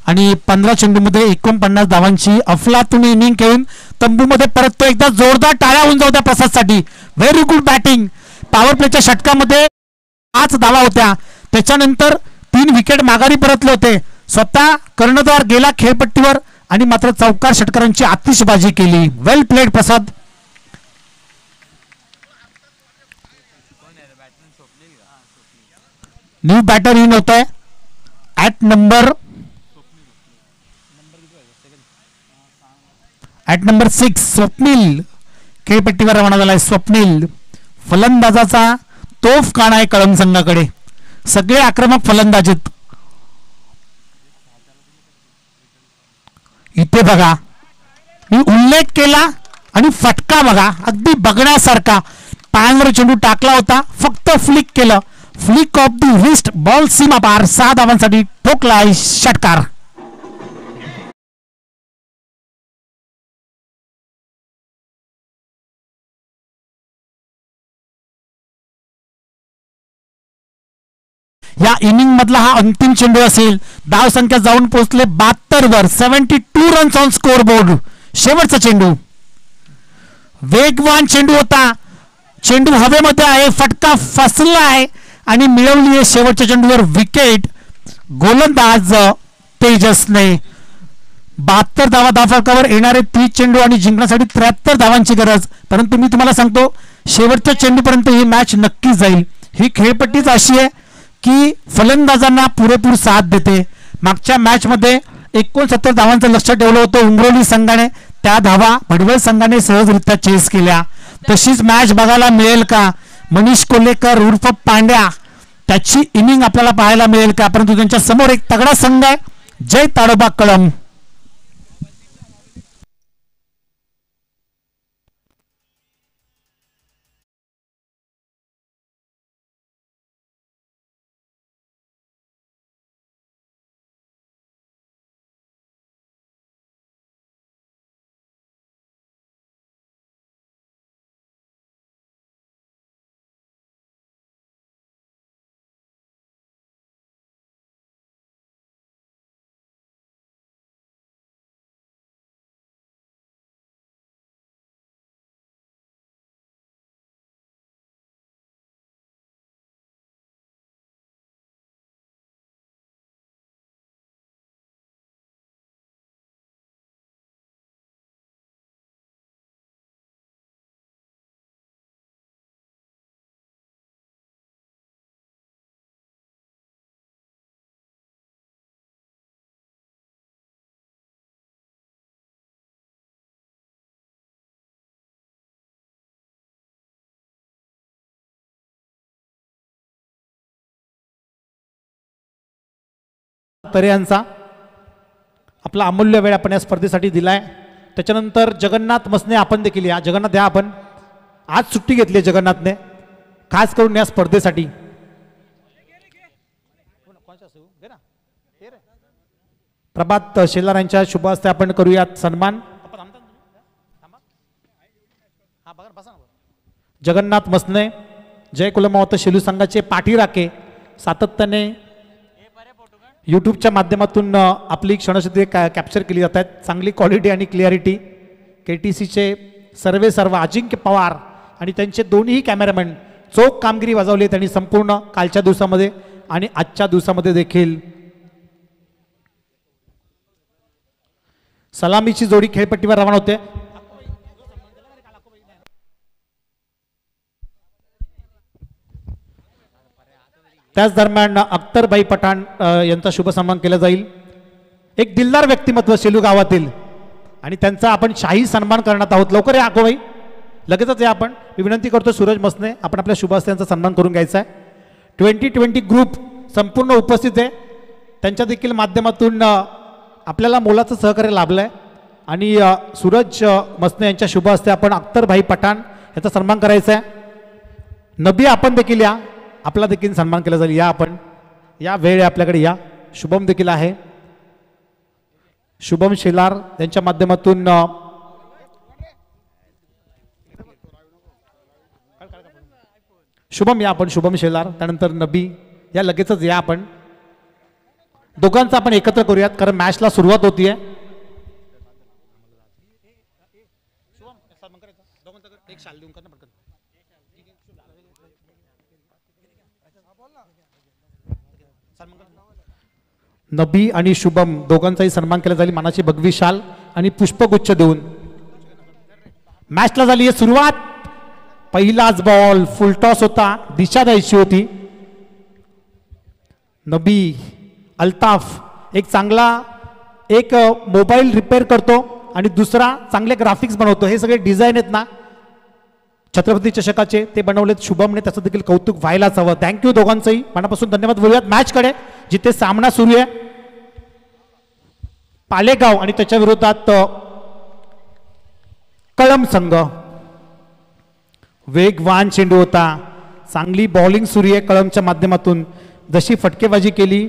आणि 15 चेंडूमध्ये 49 धावांची अफलातून इनिंग खेळून तंबूमध्ये परततो. एकदा जोरदार टाळ्या होऊन जाऊ त्या प्रसादसाठी. Very good batting. पॉवर प्लेच्या षटकामध्ये 5 धावा होत्या, त्याच्यानंतर 3 विकेट माघारी परतले होते. स्वतः कर्णधार गेला खेळपट्टीवर आणि मात्र चौकार षटकारांची आतिषबाजी केली. Well played Prasad. New batter in होत आहे ॲट नंबर 6 स्वप्नील खेळपट्टीवर रवाना झालाय. स्वप्नील फलंदाजाचा तोफ कान आहे कळंब संघाकडे. सगळे आक्रमक फलंदाजीत. इथे बघा, मी उल्लेख केला आणि फटका बघा, अगदी बघण्यासारखा. पायांवर चेंडू टाकला होता, फक्त फ्लिक केलं. Flick of the wrist, ball सीमा पार. 6 धावांसाठी ठोकलाय षटकार. या इनिंग मधला हा अंतिम चेंडू असेल. धाव संख्या जाऊन पोहोचले 72 वर. 72 रन्स ऑन स्कोर बोर्ड. शेवटचा चेंडू वेगवान चेंडू होता. चेंडू हवेमध्ये आहे, फटका फसला आहे आणि मिळवली आहे शेवटच्या चेंडूवर विकेट. गोलंदाज तेजसने 72 धावा धावफलकावर येणारे 30 चेंडू आणि जिंकण्यासाठी 73 धावांची गरज. परंतु मी तुम्हाला सांगतो, शेवटच्या चेंडूपर्यंत ही मॅच नक्कीच जाईल. ही खेळपट्टीच अशी आहे की फलंदाजांना पुरेपूर साथ देते. मागच्या मॅच मध्ये 69 धावांचं लक्ष ठेवलं होतं उमरोली संघाने. त्या धावा भडवळ संघाने सहजरित्या चेस केल्या. तशीच मॅच बघायला मिळेल का? मनीष कोल्हेकर उर्फ पांड्या, त्याची इनिंग आपल्याला पाहायला मिळेल का? परंतु त्यांच्या समोर एक तगडा संघ आहे, जय ताडोबा कळंब. तरे यांचा आपला अमूल्य वेळ आपण या स्पर्धेसाठी दिलाय. त्याच्यानंतर जगन्नाथ मसने आपण देखील या. जगन्नाथ या, आपण आज सुट्टी घेतली जगन्नाथने खास करून या स्पर्धेसाठी. प्रभात शेलार यांच्या शुभ हस्ते आपण करूयात सन्मान. जगन्नाथ मसने जय कुलमावत शेलू संघाचे पाठीराखे सातत्याने यूट्यूबच्या माध्यमातून आपली क्षणसिद्धी कॅप्चर केली जात आहेत. चांगली क्वालिटी आणि क्लिअरिटी. KTCचे सर्व अजिंक्य पवार आणि त्यांचे दोन्ही कॅमेरामॅन चोख कामगिरी बजावली त्यांनी संपूर्ण कालच्या दिवसामध्ये आणि आजच्या दिवसामध्ये देखील. सलामीची जोडी खेळपट्टीवर रवाना होते. त्याच दरम्यान अख्तरभाई पठाण यांचा शुभ सन्मान केला जाईल. एक दिलदार व्यक्तिमत्व शेलू गावातील आणि त्यांचा आपण शाही सन्मान करण्यात आहोत. लवकर या आकोबाई, लगेचच या आपण. मी विनंती करतो सूरज मसने आपण आपल्या शुभ हस्ते यांचा सन्मान करून घ्यायचा आहे. 2020 ग्रुप संपूर्ण उपस्थित आहे, त्यांच्या देखील माध्यमातून आपल्याला मोलाचं सहकार्य लाभलं आहे. आणि सूरज मसने यांच्या शुभ हस्ते आपण अख्तरभाई पठाण याचा सन्मान करायचा आहे. नबी आपण देखील या, आपला देखील सन्मान केला जाईल. या आपण, या वेळ आहे आपल्याकडे, या. शुभम देखील आहे, शुभम शेलार यांच्या माध्यमातून शुभम या आपण, शुभम शेलार, त्यानंतर नबी या, लगेचच या आपण. दोघांचं आपण एकत्र करूयात कारण मॅचला सुरुवात होतीये. नबी आणि शुभम दोघांचाही सन्मान केला जाईल. मानाची भगवी शाल आणि पुष्पगुच्छ देऊन मॅचला झाली आहे सुरुवात. पहिलाच बॉल फुलटॉस होता, दिशा द्यायची होती. नबी अल्ताफ एक चांगला एक मोबाईल रिपेअर करतो आणि दुसरा चांगले ग्राफिक्स बनवतो. हे सगळे डिझाईन आहेत ना छत्रपती चषकाचे, ते बनवलेत शुभमने, त्याचं देखील कौतुक व्हायलाच हवं. थँक्यू दोघांचंही मनापासून धन्यवाद. बोलूयात मॅचकडे, जिथे सामना सुरू आहे. पालेगाव आणि त्याच्या विरोधात कळम संघ. वेगवान चेंडू होता, चांगली बॉलिंग सुरू आहे कळमच्या माध्यमातून. जशी फटकेबाजी केली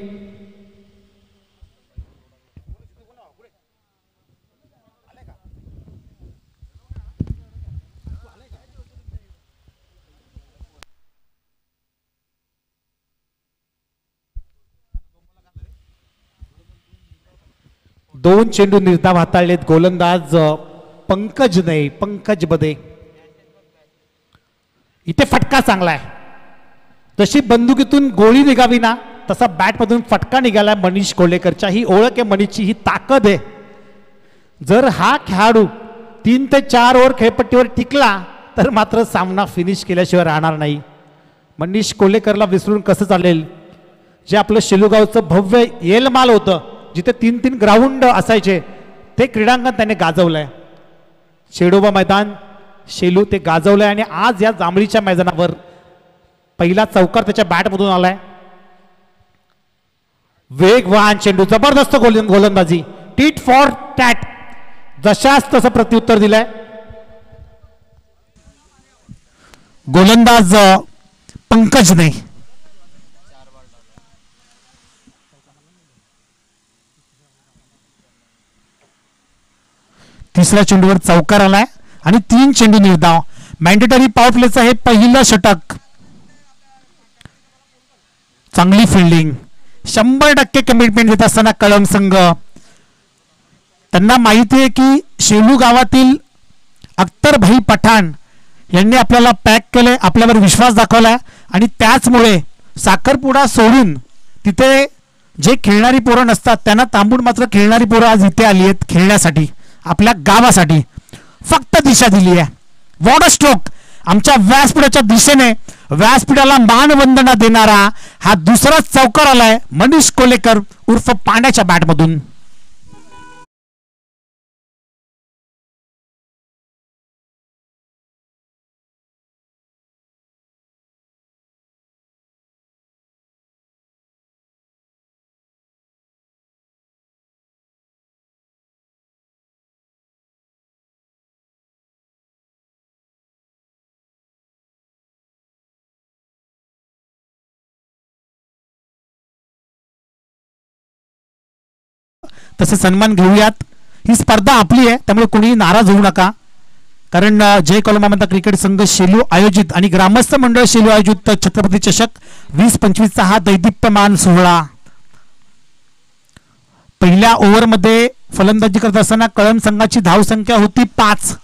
दोन चेंडू निर्धाव हाताळलेत गोलंदाज पंकज नाही, पंकज बदे. इथे फटका चांगला आहे. जशी बंदुकीतून गोळी निघावी ना तसा बॅटमधून फटका निघाला. मनीष कोल्हेकरच्या ही ओळख आहे, मनीषची ही ताकद आहे. जर हा खेळाडू 3 ते 4 ओव्हर खेळपट्टीवर टिकला तर मात्र सामना फिनिश केल्याशिवाय राहणार नाही. मनीष कोल्हेकरला विसरून कसं चालेल. जे आपलं शेलूगावचं भव्य येलमाल होतं, जिथे 3-3 ग्राउंड असायचे, ते क्रीडांगण त्याने गाजवलंय. शेडोबा मैदान शेलू ते गाजवलंय. आणि आज या जांभळीच्या मैदानावर पहिला चौकार त्याच्या बॅटमधून आलाय. वेगवान चेंडू, जबरदस्त गोलंदाजी, टीट फॉर टॅट, जशास तसं प्रत्युत्तर दिलंय. गोलंदाज पंकज नाही. तिसऱ्या चेंडूवर चौकार आलाय आणि 3 चेंडू निर्धाव. मॅन्डेटरी पॉवर प्लेचं हे पहिलं षटक. चांगली फिल्डिंग, 100% कमिटमेंट देत असताना कळम संघ. त्यांना माहिती आहे की शेलू गावातील अख्तरभाई पठाण यांनी आपल्याला पॅक केलंय, आपल्यावर विश्वास दाखवलाय. आणि त्याचमुळे साखरपुडा सोडून तिथे जे खेळणारी पोरं नसतात त्यांना थांबून मात्र खेळणारी पोरं आज इथे आली आहेत खेळण्यासाठी, आपल्या गावासाठी. फक्त दिशा दिली आहे. What a stroke. आमच्या व्यासपीठाच्या दिशेने व्यासपीठाला मानवंदना देणारा हा दुसरा चौकार आलाय मनीष कोल्हेकर उर्फ पाण्याच्या बॅटमधून. तसे सन्मान घेऊयात. ही स्पर्धा आपली आहे त्यामुळे कोणी नाराज होऊ नका. कारण जय कोलमामंता क्रिकेट संघ शेलू आयोजित आणि ग्रामस्थ मंडळ शेलू आयोजित छत्रपती चषक 2025चा हा दैदिप्यमान सोहळा. पहिल्या ओव्हरमध्ये फलंदाजी करत असताना कळम संघाची धावसंख्या होती 5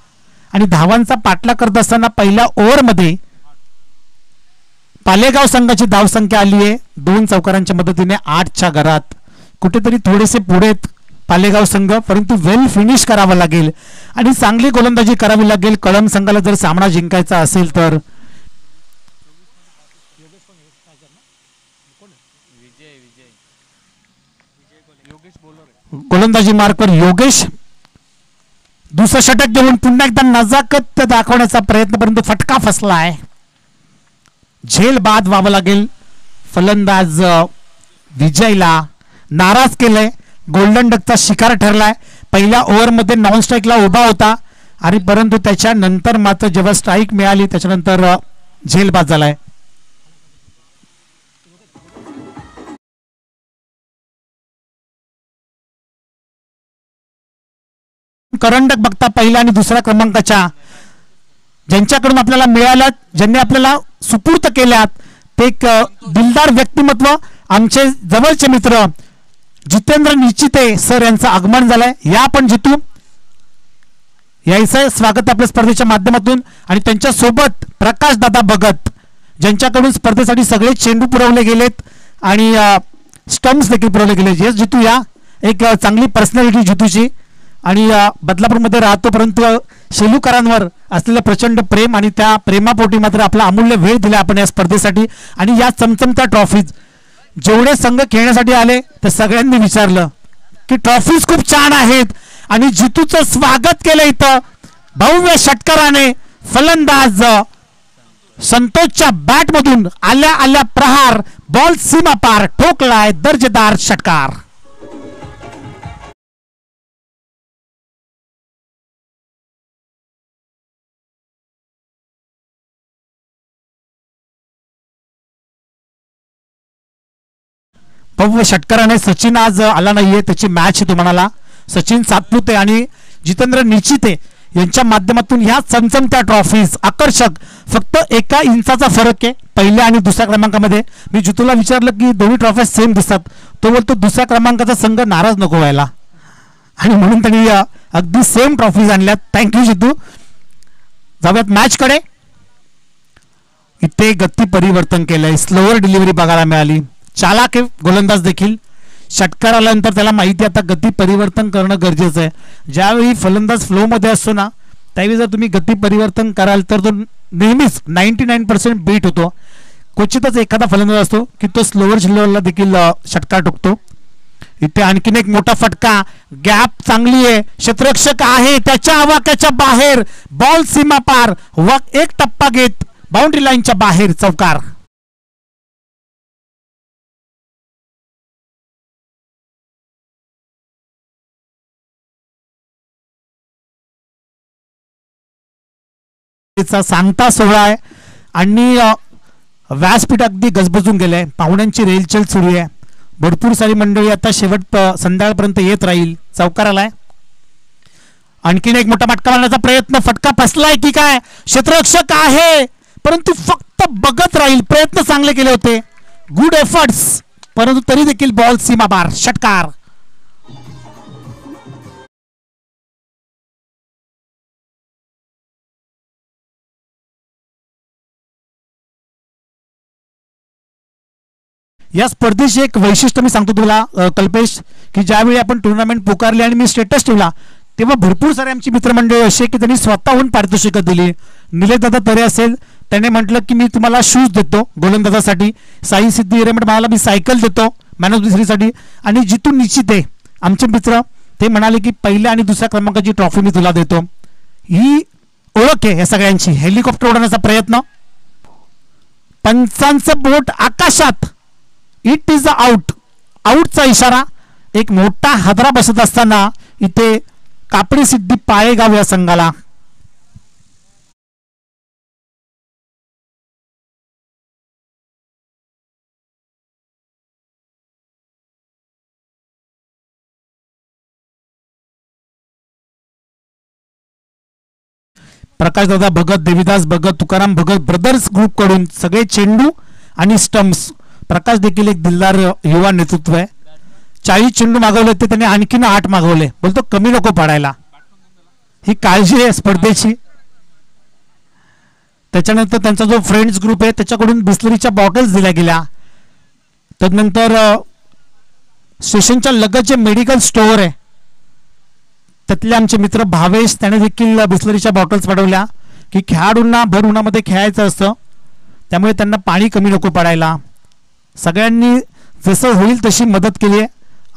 आणि धावांचा पाठलाग करत असताना पहिल्या ओव्हरमध्ये पालेगाव संघाची धावसंख्या आली आहे 2 चौकारांच्या मदतीने 8च्या घरात. कुठेतरी थोडेसे पुढे पालेगाव संघ, परंतु वेल फिनिश करावा लागेल आणि चांगली गोलंदाजी करावी लागेल कळम संघाला जर सामना जिंकायचा असेल तर. गोलंदाजी मार्कर योगेश दुसरं षटक घेऊन पुन्हा एकदा नजाकत दाखवण्याचा प्रयत्न, परंतु फटका फसलाय. झेल बाद व्हावं लागेल. फलंदाज विजयला नाराज केलंय. गोल्डन डकचा शिकार ठरलाय. पहिल्या ओव्हरमध्ये नॉन स्ट्राईकला उभा होता आणि परंतु त्याच्यानंतर मात्र जेव्हा स्ट्राईक मिळाली त्याच्यानंतर झेल बाद झालाय. करंडक बघता पहिल्या आणि दुसऱ्या क्रमांकाच्या ज्यांच्याकडून आपल्याला मिळाल्या, ज्यांनी आपल्याला सुपूर्त केल्यात, ते एक दिलदार व्यक्तिमत्व आमचे जवळचे मित्र जितेंद्र निश्चिते सर यांचं आगमन झालंय. या पण जितू यायचं स्वागत आपल्या स्पर्धेच्या माध्यमातून. आणि त्यांच्या सोबत प्रकाश दादा भगत ज्यांच्याकडून स्पर्धेसाठी सगळे चेंडू पुरवले गेलेत आणि स्टम्प्स देखील पुरवले गेले. येस जितू या, एक चांगली पर्सनॅलिटी जितूची आणि बदलापूरमध्ये राहतो, परंतु शेलूकरांवर असलेलं प्रचंड प्रेम आणि त्या प्रेमापोटी मात्र आपला अमूल्य वेळ दिला आपण या स्पर्धेसाठी. आणि या चमचमत्या ट्रॉफीज जेवढे संघ खेळण्यासाठी आले त्या सगळ्यांनी विचारलं की ट्रॉफीज खूप छान आहेत आणि जितूचं स्वागत केलं इथं भव्य षटकाराने. फलंदाज संतोषच्या बॅटमधून आल्या आल्या प्रहार, बॉल सीमा पार ठोकलाय, दर्जेदार षटकार. भव्य षटकाराने सचिन आज आला नाहीये, त्याची मॅच तुम्हाला सचिन सातपुते आणि जितेंद्र निश्चिते यांच्या माध्यमातून ह्या चमचमत्या ट्रॉफीज आकर्षक, फक्त 1 इंचाचा फरक आहे पहिल्या आणि दुसऱ्या क्रमांकामध्ये. मी जितूला विचारलं की दोन्ही ट्रॉफी सेम दिसतात, तो बोलतो दुसऱ्या क्रमांकाचा संघ नाराज नको व्हायला आणि म्हणून त्यांनी अगदी सेम ट्रॉफीज आणल्यात. थँक्यू जितू. जाऊयात मॅच कडे. इथे गती परिवर्तन केलंय, स्लोअर डिलिव्हरी बघायला मिळाली. चालाक गोलंदाज देखील षटकार आल्यानंतर त्याला माहिती आता गती परिवर्तन करणं गरजेचं आहे. ज्यावेळी फलंदाज फ्लो मध्ये असतो ना त्यावेळी जर तुम्ही गती परिवर्तन कराल तर तो नेहमीच 99% बीट होतो. क्वचितच एखादा फलंदाज असतो की तो स्लोअर झिल्लोला देखील षटकार ठोकतो. इथे आणखीन एक मोठा फटका, गॅप चांगली आहे, क्षेत्ररक्षक आहे त्याच्या आवाक्याच्या बाहेर, बॉल सीमा पार, एक टप्पा घेत बाउंड्री लाईनच्या बाहेर चौकार. सांगता सोहळा आहे आणि व्यासपीठ अगदी गजबजून गेलंय. पाहुण्यांची रेलचेल सुरू आहे. भरपूर सारी मंडळी आता शेवट संध्याकाळपर्यंत येत राहील. चौकार आलाय. आणखीन एक मोठा फटका मारण्याचा प्रयत्न, फटका फसलाय की काय? क्षेत्ररक्षक आहे परंतु फक्त बघत राहील. प्रयत्न चांगले केले होते, गुड एफर्ट्स, परंतु तरी देखील बॉल सीमा पार, षटकार. या स्पर्धेचे एक वैशिष्ट्य मी सांगतो तुला कल्पेश, की ज्यावेळी आपण टुर्नामेंट पुकारली आणि मी स्टेटस ठेवला तेव्हा भरपूर सारे आमची मित्रमंडळी असे की त्यांनी स्वतःहून पारितोषिकं दिली. निलेश दादा तरे असेल, त्याने म्हटलं की मी तुम्हाला शूज देतो गोलंदाजासाठी. साई सिद्धी हिरेमठ म्हणाला मी सायकल देतो मॅन ऑफ द सिरीजसाठी. आणि जितू निश्चिते आमचे मित्र ते म्हणाले की पहिल्या आणि दुसऱ्या क्रमांकाची ट्रॉफी मी तुला देतो. ही ओळख आहे या सगळ्यांची. हेलिकॉप्टर उडवण्याचा प्रयत्न, पंचांचं बोट आकाशात, इट इज आउट, आउटचा इशारा. एक मोठा हादरा बसत असताना इथे कापडी सिद्धी पाळेगाव या संघाला. प्रकाश दादा भगत, देवीदास भगत, तुकाराम भगत ब्रदर्स ग्रुप कडून सगळे चेंडू आणि स्टम्प्स. प्रकाश देखील एक दिलदार युवा नेतृत्व आहे. 40 चेंडू मागवले ते त्यांनी आणखीन 8 मागवले. बोलतो कमी नको पडायला, ही काळजी आहे स्पर्धेची. त्याच्यानंतर त्यांचा जो फ्रेंड्स ग्रुप आहे त्याच्याकडून बिस्लरीच्या बॉटल्स दिल्या गेल्या. त्यानंतर स्टेशनच्या लगत जे मेडिकल स्टोअर आहे त्यातले आमचे मित्र भावेश त्याने देखील बिस्लरीच्या बॉटल्स पाठवल्या की खेळाडूंना भर उन्हामध्ये खेळायचं असतं, त्यामुळे त्यांना पाणी कमी नको पडायला. सगळ्यांनी जसं होईल तशी मदत केली आहे.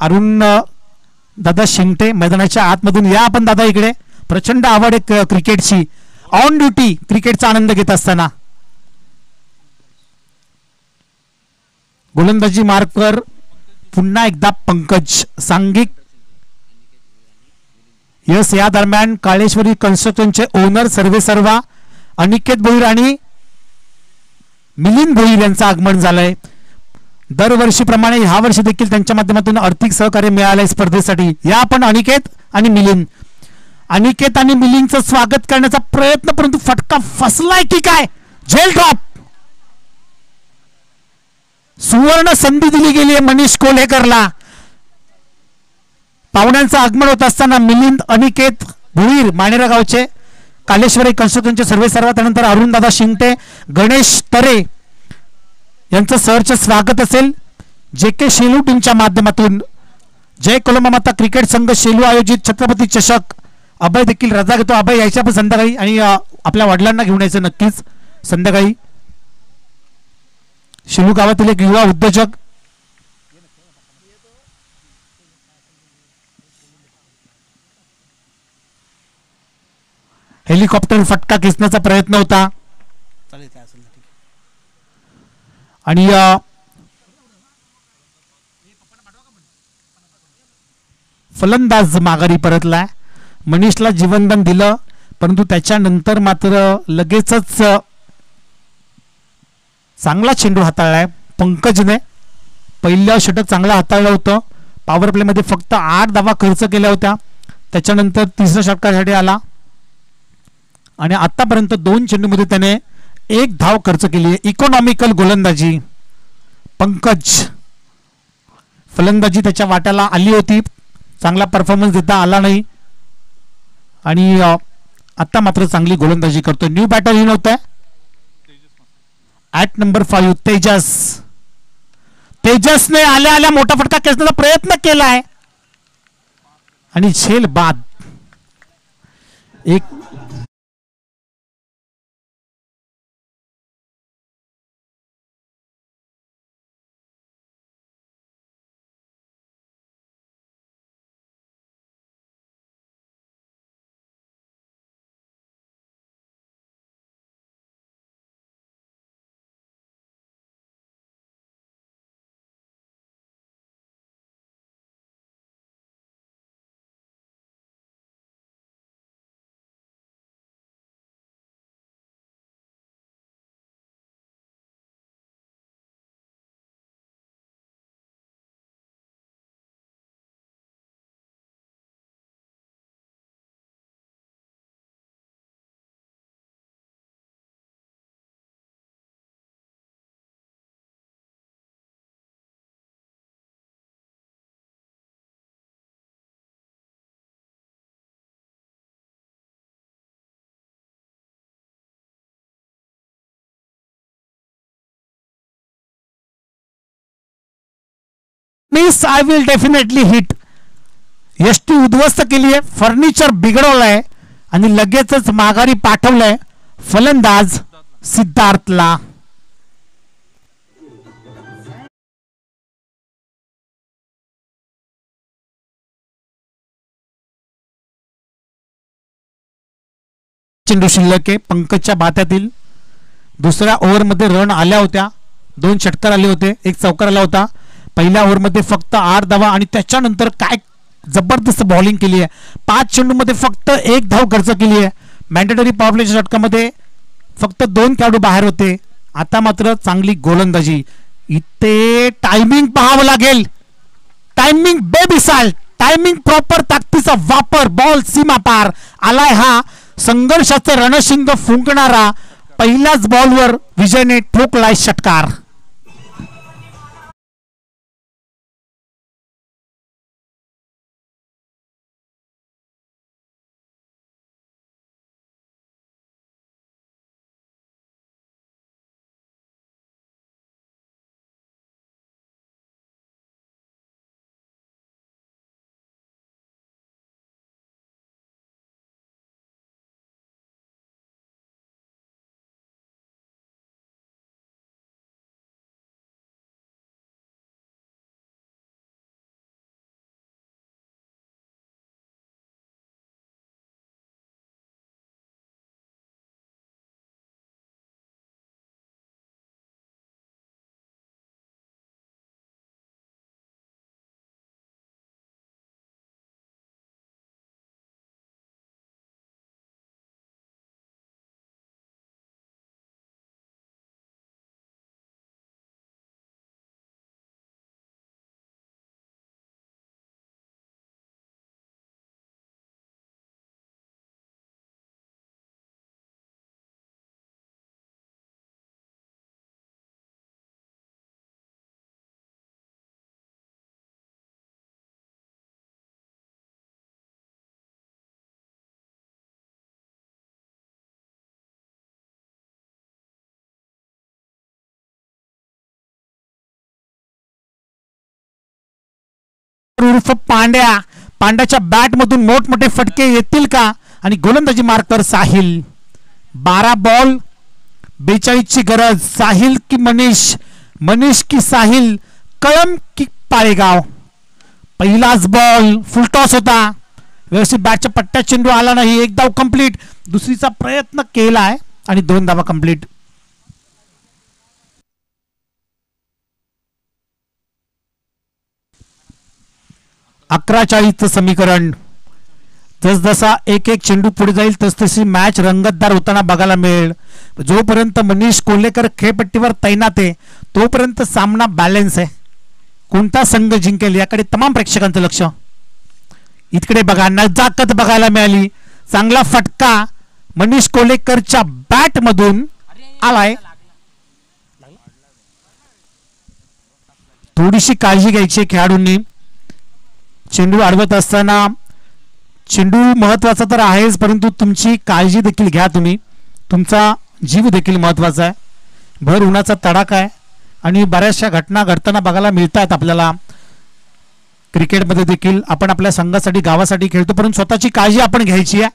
अरुण दादा शिंगटे मैदानाच्या आतमधून या आपण दादा इकडे. प्रचंड आवड आहे क्रिकेटची, ऑन ड्युटी क्रिकेटचा आनंद घेत असताना. गोलंदाजी मार्कवर पुन्हा एकदा पंकज सांघिक. यस, या दरम्यान काळेश्वरी कन्स्ट्रक्शनचे ओनर सर्वेसर्वा अनिकेत भोईर आणि मिलिंद भोईर यांचं आगमन झालंय. दरवर्षीप्रमाणे ह्या वर्षी देखील त्यांच्या माध्यमातून आर्थिक सहकार्य मिळालंय स्पर्धेसाठी. या आपण अनिकेत आणि मिलिंदचं स्वागत करण्याचा प्रयत्न, परंतु फटका फसलाय की काय, झेल ड्रॉप. सुवर्ण संधी दिली गेली आहे मनीष कोल्हेकरला. पाहुण्यांचं आगमन होत असताना मिलिंद अनिकेत भोईर मानेरा गावचे, कालेश्वरी कन्स्ट्रक्शनचे सर्वेसर्वा, त्यानंतर अरुणदादा शिंगटे, गणेश तरे यांचं सहर्ष स्वागत असेल. जे के शेलू टीमच्या माध्यमातून जय कोलंबा माता क्रिकेट संघ शेलू आयोजित छत्रपती चषक. अभय देखील रजा घेतो. अभय यायच्या पण संध्याकाळी, आणि आपल्या वडिलांना घेऊन यायचं नक्कीच संध्याकाळी. शेलू गावातील एक युवा उद्योजक. हेलिकॉप्टर फटका खेचण्याचा प्रयत्न होता आणि फलंदाज माघारी परतलाय. मनीषला जीवनदान दिलं, परंतु त्याच्यानंतर मात्र लगेचच चांगला चेंडू हाताळलाय पंकजने. पहिलं षटक चांगलं हाताळलं होतं. पॉवर प्लेमध्ये फक्त 8 धावा खर्च केल्या होत्या. त्याच्यानंतर तिसऱ्या षटकासाठी आला आणि आतापर्यंत 2 चेंडूमध्ये त्याने 1 धाव खर्च केली आहे. इकॉनॉमिकल गोलंदाजी पंकज. फलंदाजी त्याच्या वाट्याला आली होती, चांगला परफॉर्मन्स देता आला नाही आणि आता मात्र चांगली गोलंदाजी करतो. न्यू बॅटर इन होत आहे ॲट नंबर 5 तेजसने आल्या आल्या मोठा फटका खेचण्याचा प्रयत्न केलाय आणि झेल बाद. एक miss I will definitely hit. ST उद्ध्वस्त केली आहे, फर्निचर बिघडवलंय आणि लगेचच माघारी पाठवलंय फलंदाज सिद्धार्थला. चेंडू शिल्लक आहे. पंकजच्या बात्यातील दुसऱ्या ओव्हरमध्ये रन आल्या होत्या, 2 षटकार आले होते, 1 चौकार आला होता. पहिल्या ओव्हरमध्ये फक्त 8 धावा आणि त्याच्यानंतर काय जबरदस्त बॉलिंग केली आहे. 5 चेंडूमध्ये फक्त 1 धाव खर्च केली आहे. मॅन्डेटरी पॉवर प्लेच्या षटकामध्ये फक्त 2 खेळाडू बाहेर होते. आता मात्र चांगली गोलंदाजी. इथे टायमिंग पाहावं लागेल, टायमिंग बेमिसाल, टायमिंग प्रॉपर, ताकदीचा वापर, बॉल सीमा पार आलाय. हा संघर्षाचा रणशिंग फुंकणारा पहिल्याच बॉलवर विजयने ठोकलाय षटकार. उर्फ पांड्या, पांड्याच्या बॅट मधून मोठमोठे फटके येतील का? आणि गोलंदाजी मार्कर साहिल. 12 बॉल 42 ची गरज. साहिल की मनीष, मनीष की साहिल, कळम की पाळेगाव. पहिलाच बॉल फुलटॉस होता, व्यवस्थित बॅटच्या पट्ट्यात चेंडू आला नाही. एक धाव कंप्लीट. दुसरीचा प्रयत्न केलाय आणि 2 धावा कंप्लीट. अकरा 40चं समीकरण. जसजसा एक एक चेंडू पुढे जाईल तसतशी मॅच रंगतदार होताना बघायला मिळेल. जोपर्यंत मनीष कोल्हेकर खेळपट्टीवर तैनात आहे तोपर्यंत सामना बॅलन्स आहे. कोणता संघ जिंकेल याकडे तमाम प्रेक्षकांचं लक्ष. इकडे बघा, नजाकत बघायला मिळाली. चांगला फटका मनीष कोल्हेकरच्या बॅट मधून आलाय. थोडीशी काळजी घ्यायची खेळाडूंनी. चेंडू अडवत असताना चेंडू महत्वाचा तर आहेच, परंतु तुमची काळजी देखील घ्या. तुम्ही तुमचा जीव देखील महत्वाचा आहे. भर उन्हाचा तडाखा आहे आणि बऱ्याचशा घटना घडताना बघायला मिळतात आपल्याला. क्रिकेटमध्ये देखील आपण आपल्या संघासाठी गावासाठी खेळतो, परंतु स्वतःची काळजी आपण घ्यायची आहे.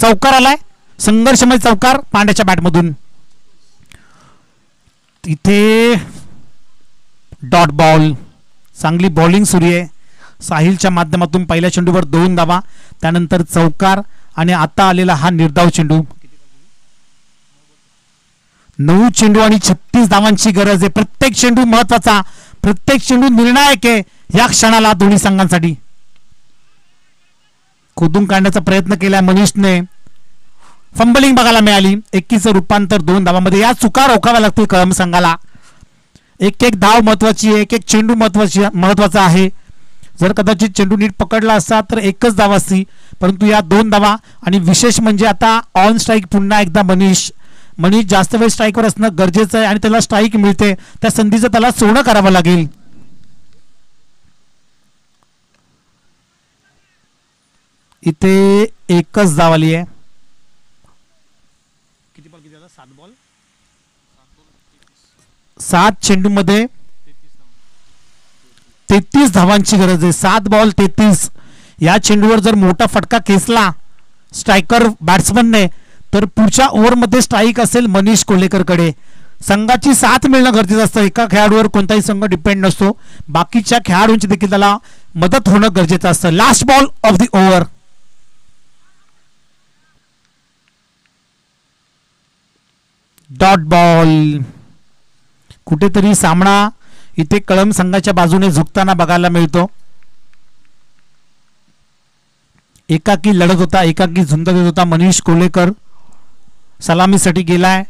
चौकार आलाय, संघर्षमय चौकार पांड्याच्या बॅटमधून. इथे डॉट बॉल. चांगली बॉलिंग सुरू आहे साहिलच्या माध्यमातून. पहिल्या चेंडूवर 2 धावा, त्यानंतर चौकार आणि आता आलेला हा निर्धाव चेंडू. 9 चेंडू आणि 36 धावांची गरज आहे. प्रत्येक चेंडू महत्वाचा, प्रत्येक चेंडू निर्णायक आहे या क्षणाला दोन्ही संघांसाठी. खोदून काढण्याचा प्रयत्न केला मनीषने. फंबलिंग बघायला मिळाली. 21चं रूपांतर 2 धावांमध्ये. या चुका रोखाव्या लागतील कळम संघाला. एक एक धाव महत्वाची आहे, एक एक चेंडू महत्वाचा आहे. जर कदाचित चेंडू नीट पकडला असता तर एकच धाव असती, परंतु या 2 धावा. आणि विशेष म्हणजे आता ऑन स्ट्राईक पुन्हा एकदा मनीष जास्त वेळ स्ट्राईकवर असणं गरजेचं आहे आणि त्याला स्ट्राईक मिळते, त्या संधीचं त्याला सोनं करावं लागेल. इथे एकच धाव आली आहे. किती बॉल किती? 7 बॉल 7 चेंडू मध्ये 33 धावांची गरज आहे. 7 बॉल 33. या चेंडूवर जर मोठा फटका खेचला स्ट्रायकर बॅट्समनने तर पुढच्या ओव्हरमध्ये स्ट्राईक असेल मनीष कोल्हेकरकडे. संघाची साथ मिळणं गरजेचं असतं. एका खेळाडूवर कोणताही संघ डिपेंड नसतो, बाकीच्या खेळाडूंची देखील त्याला मदत होणं गरजेचं असतं. Last ball of the over. Dot ball. कुठेतरी सामना इथे कळम संघाच्या बाजूने झुकताना बघायला मिळतो. एकाकी लढत होता, एकाकी झुंज देत होता. मनीष कोल्हेकर सलामीसाठी गेलाय,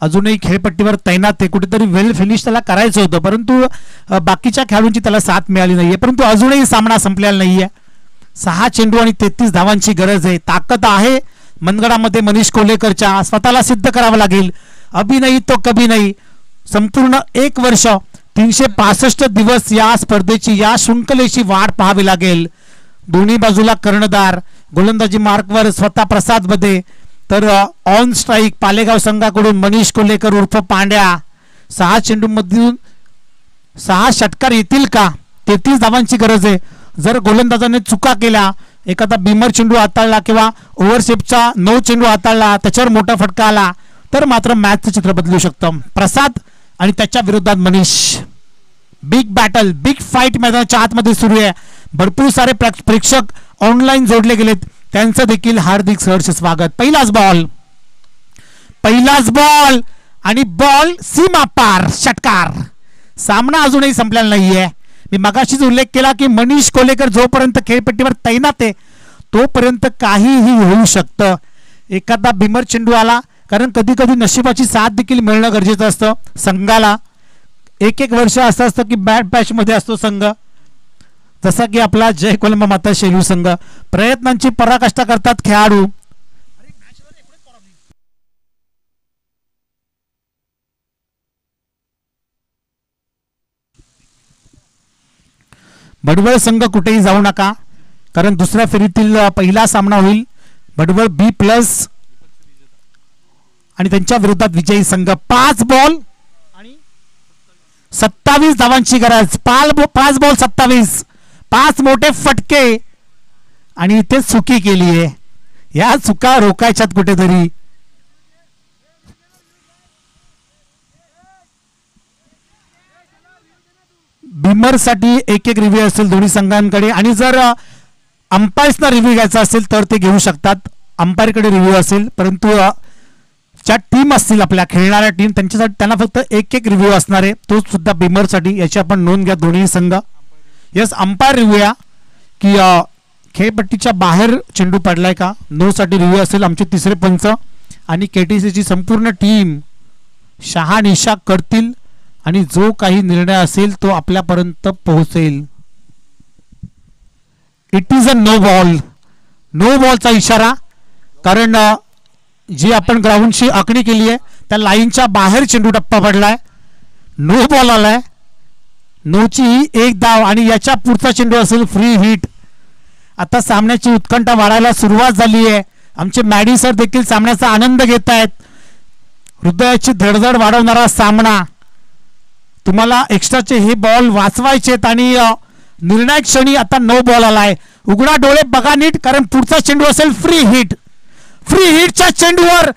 अजूनही खेळपट्टीवर तैनात आहे. कुठेतरी वेल फिनिश त्याला करायचं होतं, परंतु बाकीच्या खेळाडूंची त्याला साथ मिळाली नाहीये. परंतु अजूनही सामना संपलेला नाहीये. 6 चेंडू आणि 33 धावांची गरज आहे. ताकद आहे मनगडामध्ये मनीष कोल्हेकरच्या. स्वतःला सिद्ध करावं लागेल. अभी नाही तो कभी नाही. संपूर्ण 1 वर्ष 365 दिवस या स्पर्धेची, या शृंखलेची वाट पाहावी लागेल. दोन्ही बाजूला कर्णधार. गोलंदाजी मार्कवर स्वतः प्रसाद बदे, तर ऑन स्ट्राईक पालेगाव संघाकडून मनीष कोल्हेकर उर्फ पांड्या. 6 चेंडूमधून 6 षटकार येतील का? 33 धावांची गरज आहे. जर गोलंदाजाने चुका केल्या, एखादा बीमर चेंडू हाताळला किंवा ओव्हरशेपचा 9 चेंडू हाताळला, त्याच्यावर मोठा फटका आला तर मात्र मॅचचं चित्र बदलू शकतं. प्रसाद आणि त्याच्या विरोधात Manish. Big battle, big fight मैदानाच्या आतमध्ये सुरू आहे. भरपूर सारे प्रेक्षक ऑनलाईन जोडले गेलेत, त्यांचं देखील हार्दिक सहर्ष स्वागत. पहिलाच बॉल आणि बॉल सीमा पार, षटकार. सामना अजूनही संपलेला नाहीये. मी मगाशीच उल्लेख केला की मनीष कोल्हेकर जोपर्यंत खेळपट्टीवर तैनात आहे तोपर्यंत काहीही होऊ शकतं. एखादा बिमर चेंडू आला, कारण कधी कधी नशिबाची साथ देखील मिळणं गरजेचं असतं संघाला. 1 वर्ष असं असतं की बॅट पॅच मध्ये असतो संघ, जसा की आपला जय कोलंबा माता शेलू संघ. प्रयत्नांची पराकाष्ठा करतात खेळाडू. भडवळ संघ कुठेही जाऊ नका, कारण दुसऱ्या फेरीतील पहिला सामना होईल. भडवळ B+ आणि त्यांच्या विरोधात विजयी संघ. 5 बॉल आणि 27 धावांची गरज. 5 बॉल 27. 5 मोठे फटके आणि इथे चुकी केली आहे. या चुका रोखायच्यात कुठेतरी. बिमरसाठी एक रिव्ह्यू असेल दोन्ही संघांकडे आणि जर अंपायर्सना रिव्ह्यू घ्यायचा असेल तर ते घेऊ शकतात. अंपायरकडे रिव्ह्यू असेल, परंतु ज्या टीम असतील आपल्या खेळणाऱ्या टीम त्यांच्यासाठी त्यांना फक्त एक रिव्ह्यू असणार आहे, तो सुद्धा बिमरसाठी. याची आपण नोंद घ्या दोन्ही संघ. यस, अंपायर रिव्ह्यू या की खेळपट्टीच्या बाहेर चेंडू पडलाय का, नो साठी रिव्ह्यू असेल. आमचे तिसरे पंच आणि केटीसीची संपूर्ण टीम शहानिशा करतील आणि जो काही निर्णय असेल तो आपल्यापर्यंत पोहोचेल. It is a no ball. No बॉलचा इशारा, कारण जी आपण ग्राउंडची आखणी केली आहे त्या लाईनच्या बाहेर चेंडू टप्पा पडलाय. नो बॉल आलाय. नोची 1 धाव आणि याच्या पुढचा चेंडू असेल फ्री हिट. आता सामन्याची उत्कंठा वाढायला सुरुवात झाली आहे. आमचे मॅडी सर देखील सामन्याचा आनंद घेत आहेत. हृदयाची धडधड वाढवणारा सामना. तुम्हाला एक्स्ट्राचे हे बॉल वाचवायचेत आणि निर्णायक क्षणी आता नो बॉल आलाय. उघडा डोळे बघा नीट, कारण पुढचा चेंडू असेल फ्री हिट. फ्री हिटच्या चेंडूवर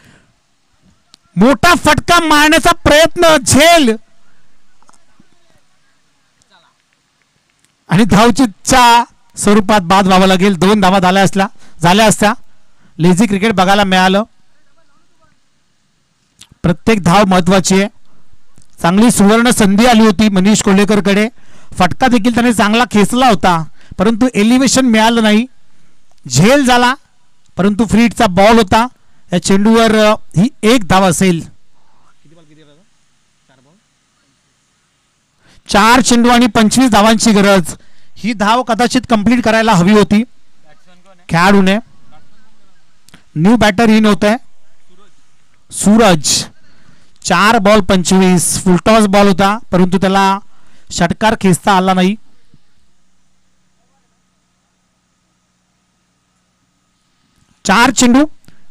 मोठा फटका मारण्याचा प्रयत्न, झेल आणि धावचीच्या स्वरूपात बाद व्हावं लागेल. 2 धावा झाल्या असत्या. लेझी क्रिकेट बघायला मिळालं. प्रत्येक धाव महत्वाची आहे. चांगली सुवर्ण संधी आली होती मनीष कोल्हेकरकडे. फटका देखील त्याने चांगला खेचला होता, परंतु एलिव्हेशन मिळालं नाही. झेल झाला, परंतु फ्री हिटचा बॉल होता. या चेंडूवर ही 1 धाव असेल. 4 चेंडू आणि 25 धावांची गरज. ही धाव कदाचित कंप्लीट करायला हवी होती खेळाडूने. न्यू बॅटर इन होत आहे सूरज. 4 बॉल 25. फुलटॉस बॉल होता, परंतु त्याला षटकार खेचता आला नाही. चार चेंडू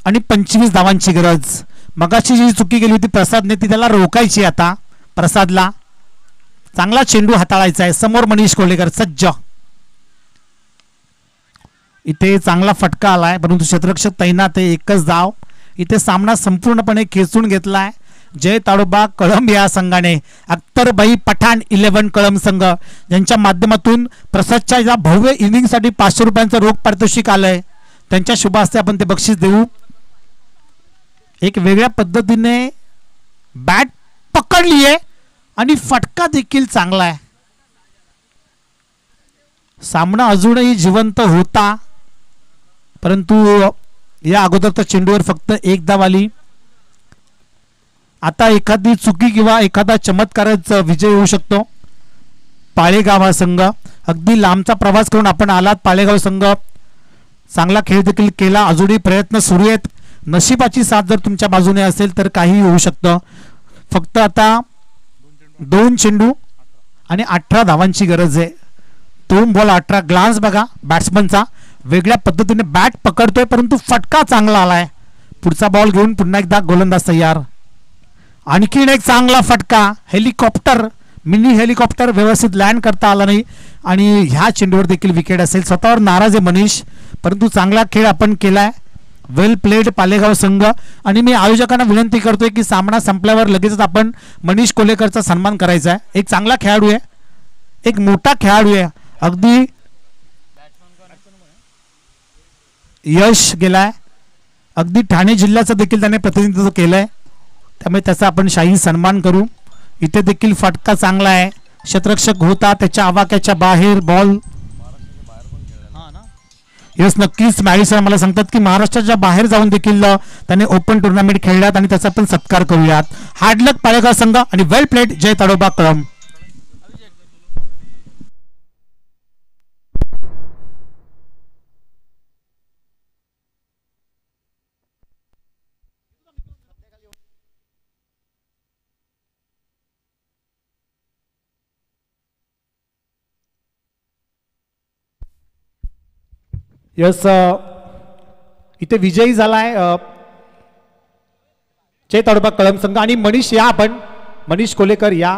आणि 25 धावांची गरज. मगाची जी चुकी केली होती प्रसादने ती त्याला रोखायची. आता प्रसादला चांगला चेंडू हाताळायचा आहे. समोर मनीष कोल्हेकर सज्ज. इथे चांगला फटका आलाय, परंतु क्षेत्ररक्षक तैनात आहे. 1च धाव. इथे सामना संपूर्णपणे खेचून घेतलाय जय ताडोबा कळंब या संघाने. अख्तरबाई पठाण 11 कळंब संघ यांच्या माध्यमातून प्रसादच्या या भव्य इनिंगसाठी 500 रुपयांचं रोख पारितोषिक आलंय. त्यांच्या शुभ हस्ते आपण ते बक्षीस देऊ. एक वेगळ्या पद्धतीने बॅट पकडली आहे आणि फटका देखील चांगला आहे. सामना अजूनही जिवंत होता, परंतु या अगोदरच्या चेंडूवर फक्त 1 धाव आली. आता एखादी चुकी किंवा एखादा चमत्कारच विजय होऊ शकतो. पाळेगाव हा संघ अगदी लांबचा प्रवास करून आपण आलात. पाळेगाव संघ चांगला खेळ देखील केला. अजूनही प्रयत्न सुरू आहेत. नशिबाची साथ जर तुमच्या बाजूने असेल तर काही होऊ शकतं. फक्त आता 2 चेंडू आणि 18 धावांची गरज आहे. 2 बॉल 18. ग्लान्स बघा बॅट्समनचा, वेगळ्या पद्धतीने बॅट पकडतोय, परंतु फटका चांगला आलाय. पुढचा बॉल घेऊन पुन्हा एकदा गोलंदाज तयार. आणखीन एक चांगला फटका. हेलिकॉप्टर, मिनी हेलिकॉप्टर व्यवस्थित लँड करता आला नाही आणि ह्या चेंडूवर देखील विकेट असेल. स्वतःवर नाराज आहे मनीष, परंतु चांगला खेळ आपण केलाय. वेल प्लेड पालेगाव संघ. आणि मी आयोजकांना विनंती करतोय की सामना संपल्यावर लगेचच आपण मनीष कोल्हेकरचा सन्मान करायचा आहे. एक चांगला खेळाडू आहे, एक मोठा खेळाडू आहे. अगदी यश गेलाय. अगदी ठाणे जिल्ह्याचं देखील त्याने प्रतिनिधित्व केलंय, त्यामुळे त्याचा आपण शाही सन्मान करू. इथे देखील फटका चांगला आहे. क्षेत्ररक्षक होता, त्याच्या आवाक्याच्या बाहेर बॉल. यस, नक्कीच मॅडी सर मला सांगतात की महाराष्ट्राच्या बाहेर जाऊन देखील त्याने ओपन टुर्नामेंट खेळल्यात आणि त्याचा पण सत्कार करूयात. हार्ड लक पाळेगाव संघ आणि वेल प्लेड जय ताडोबा कळंब. यस, इथे विजयी झालाय जय ताडोबा कळंब संघ. आणि मनीष या, आपण मनीष कोल्हेकर या.